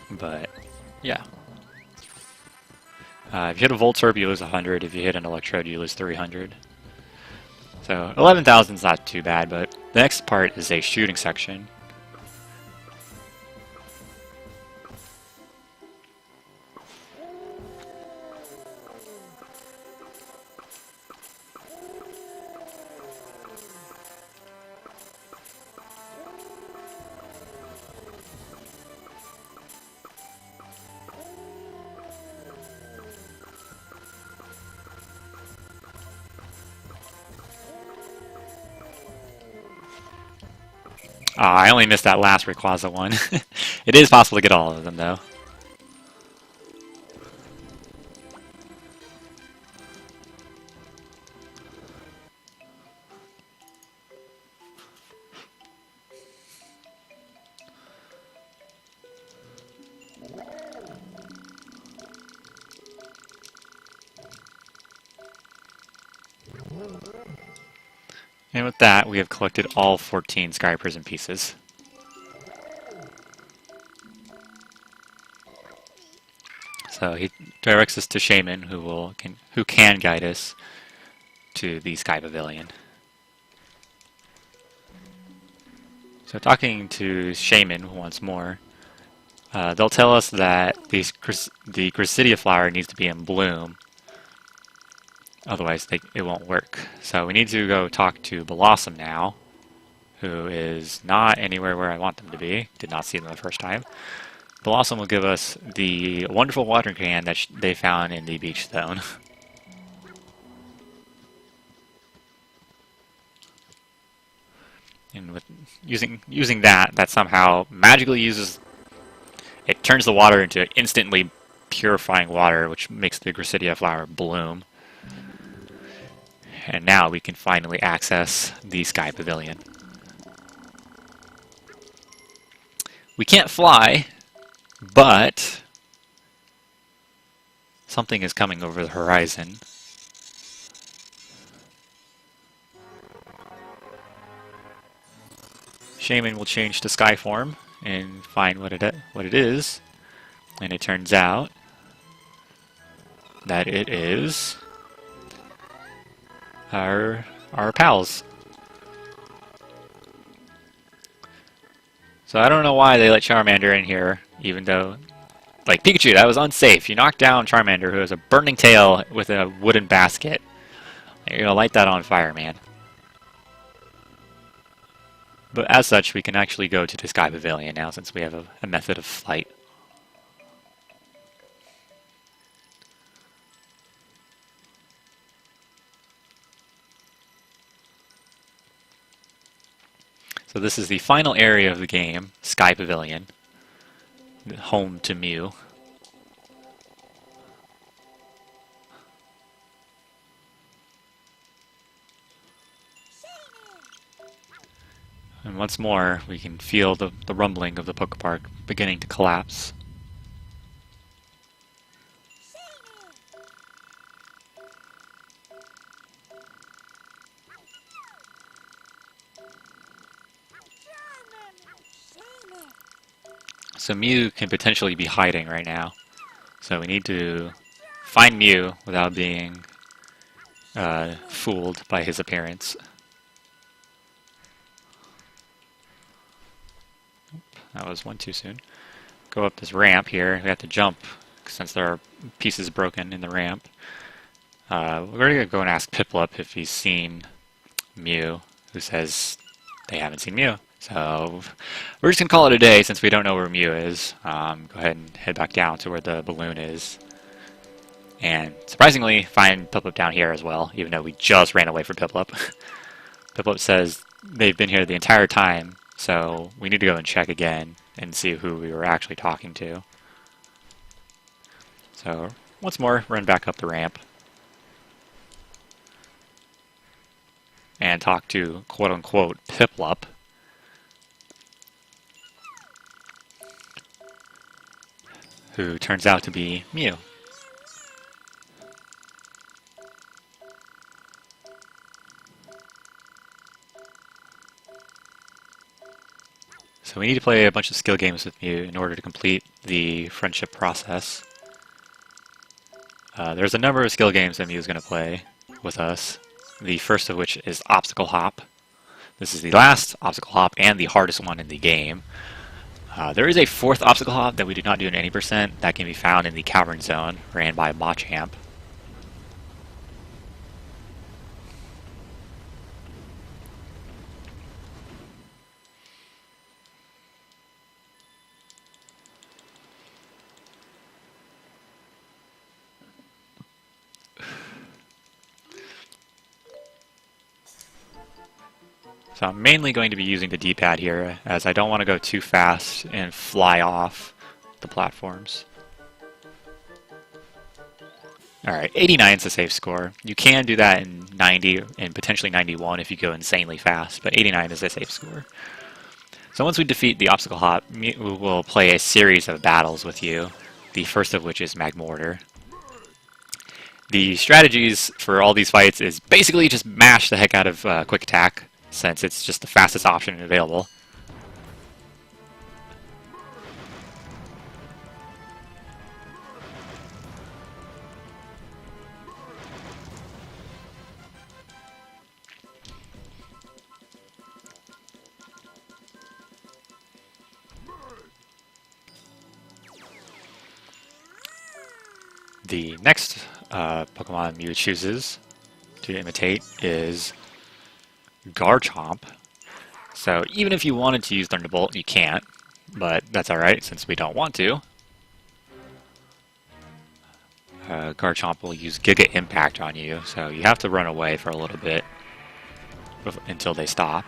But, yeah. If you hit a Voltorb, you lose 100. If you hit an Electrode, you lose 300. So 11,000 is not too bad, but the next part is a shooting section. I only missed that last Rayquaza one. It is possible to get all of them, though. And with that, we have collected all 14 Sky Prism pieces. So he directs us to Shaman, who can guide us to the Sky Pavilion. So talking to Shaman once more, they'll tell us that the Gracidia flower needs to be in bloom, otherwise it won't work. So we need to go talk to Blossom now, who is not anywhere where I want them to be. Did not see them the first time. Blossom will give us the wonderful watering can that they found in the beach zone. And with using that somehow magically it turns the water into instantly purifying water, which makes the Gracidia flower bloom. And now we can finally access the Sky Pavilion. We can't fly, but something is coming over the horizon. Shaman will change to sky form and find what it is, and it turns out that it is our pals. So I don't know why they let Charmander in here, even though, like, Pikachu, that was unsafe. You knocked down Charmander, who has a burning tail with a wooden basket. You're gonna light that on fire, man. But as such, we can actually go to the Sky Pavilion now, since we have a method of flight. So this is the final area of the game, Sky Pavilion, home to Mew. And once more, we can feel the rumbling of the PokéPark beginning to collapse. So Mew can potentially be hiding right now. So we need to find Mew without being fooled by his appearance. That was one too soon. Go up this ramp here. We have to jump since there are pieces broken in the ramp. We're going to go and ask Piplup if he's seen Mew, who says they haven't seen Mew. So we're just going to call it a day since we don't know where Mew is. Go ahead and head back down to where the balloon is. And surprisingly, find Piplup down here as well, even though we just ran away from Piplup. Piplup says they've been here the entire time. So we need to go and check again and see who we were actually talking to. So once more, run back up the ramp and talk to quote-unquote Piplup. Who turns out to be Mew. So we need to play a bunch of skill games with Mew in order to complete the friendship process. There's a number of skill games that Mew is going to play with us. The first of which is Obstacle Hop. This is the last Obstacle Hop and the hardest one in the game. There is a fourth Obstacle Hop that we do not do in any percent that can be found in the Cavern Zone, ran by Machamp. So I'm mainly going to be using the D-pad here, as I don't want to go too fast and fly off the platforms. Alright, 89 is the safe score. You can do that in 90 and potentially 91 if you go insanely fast, but 89 is the safe score. So once we defeat the Obstacle Hop, we will play a series of battles with you, the first of which is Magmortar. The strategies for all these fights is basically just mash the heck out of Quick Attack, since it's just the fastest option available. The next Pokemon Mew chooses to imitate is Garchomp. So even if you wanted to use Thunderbolt, you can't, but that's alright since we don't want to. Garchomp will use Giga Impact on you, so you have to run away for a little bit until they stop.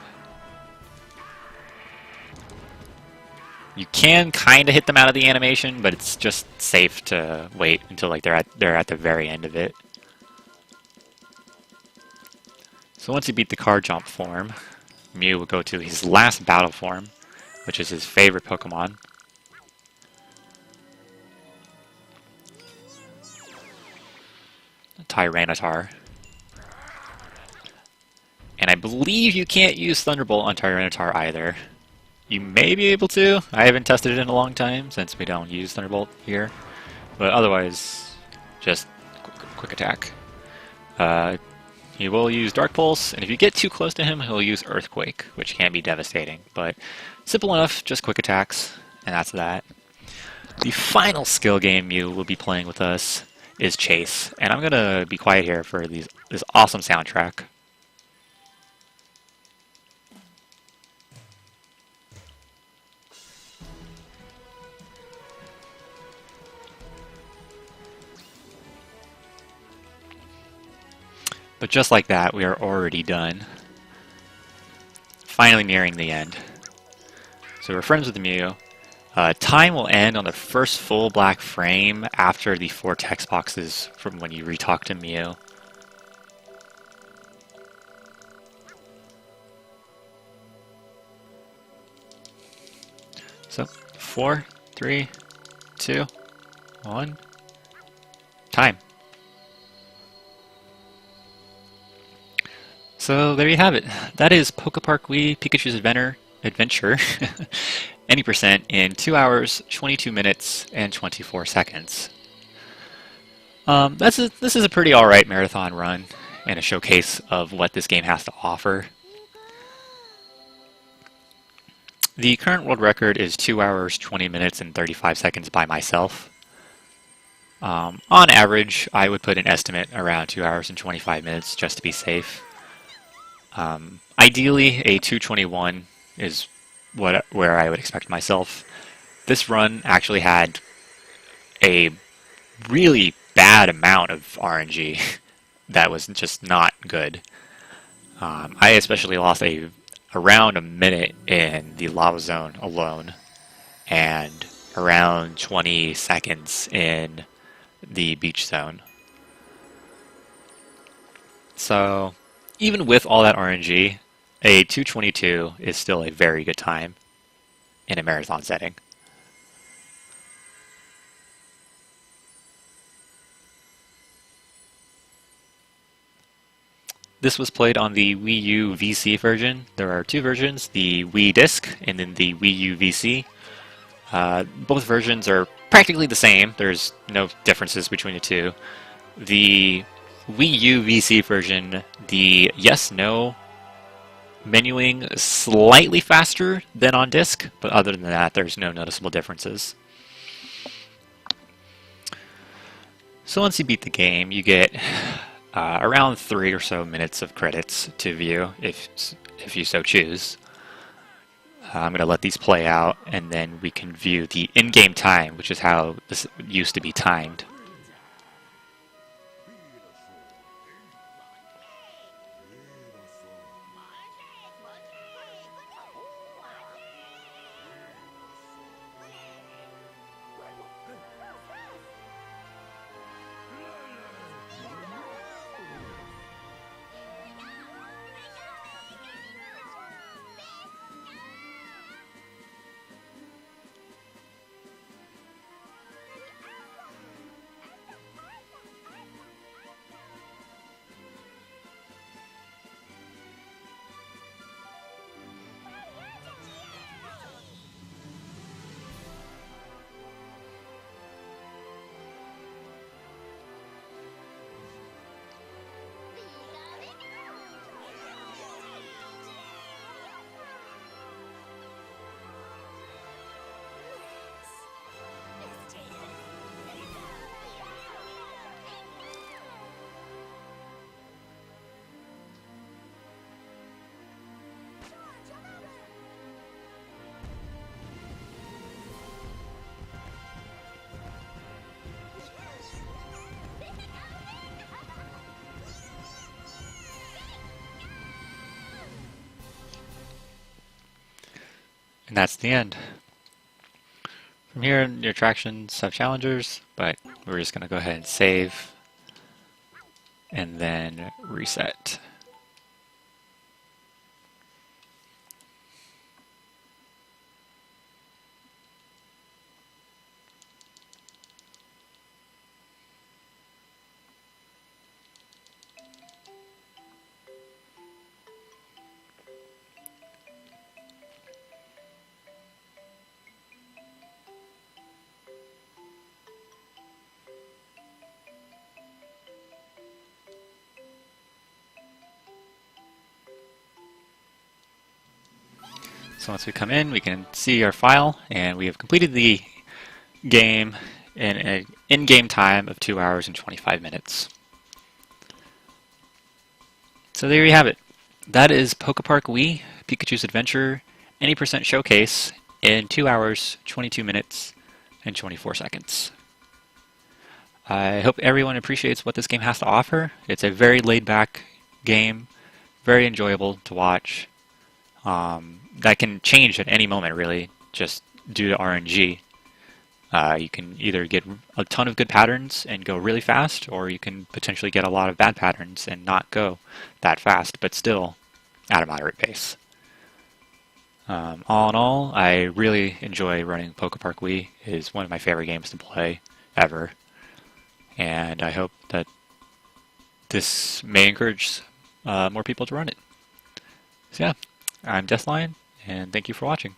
You can kind of hit them out of the animation, but it's just safe to wait until like they're at the very end of it. So once you beat the Garchomp form, Mew will go to his last battle form, which is his favorite Pokemon. Tyranitar. And I believe you can't use Thunderbolt on Tyranitar either. You may be able to. I haven't tested it in a long time since we don't use Thunderbolt here. But otherwise, just quick attack. He will use Dark Pulse, and if you get too close to him, he'll use Earthquake, which can be devastating. But simple enough, just quick attacks, and that's that. The final skill game Mew will be playing with us is Chase, and I'm going to be quiet here for this awesome soundtrack. But just like that, we are already done. Finally nearing the end. So we're friends with Mew. Time will end on the first full black frame after the 4 text boxes from when you retalk to Mew. So, 4, 3, 2, 1, time. So there you have it. That is PokéPark Wii Pikachu's Adventure any percent in 2 hours, 22 minutes, and 24 seconds. This is a pretty alright marathon run and a showcase of what this game has to offer. The current world record is 2 hours, 20 minutes, and 35 seconds by myself. On average, I would put an estimate around 2 hours and 25 minutes just to be safe. Ideally, a 2:21 is where I would expect myself. This run actually had a really bad amount of RNG that was just not good. I especially lost around a minute in the lava zone alone, and around 20 seconds in the beach zone. So even with all that RNG, a 2:22 is still a very good time in a marathon setting. This was played on the Wii U VC version. There are 2 versions, the Wii Disc and then the Wii U VC. Both versions are practically the same. There's no differences between the two. The Wii U VC version, the yes-no menuing is slightly faster than on disc, but other than that, there's no noticeable differences. So once you beat the game, you get around 3 or so minutes of credits to view, if you so choose. I'm going to let these play out, and then we can view the in-game time, which is how this used to be timed. And that's the end. From here, your attractions have challengers, but we're just going to go ahead and save and then reset. So once we come in, we can see our file, and we have completed the game in an in-game time of 2 hours and 25 minutes. So there you have it. That is PokéPark Wii, Pikachu's Adventure, Any Percent Showcase in 2 hours, 22 minutes, and 24 seconds. I hope everyone appreciates what this game has to offer. It's a very laid-back game, very enjoyable to watch. That can change at any moment, really, just due to RNG. You can either get a ton of good patterns and go really fast, or you can potentially get a lot of bad patterns and not go that fast, but still at a moderate pace. All in all, I really enjoy running PokéPark Wii. It is one of my favorite games to play ever. And I hope that this may encourage more people to run it. So yeah, I'm Deathline, and thank you for watching.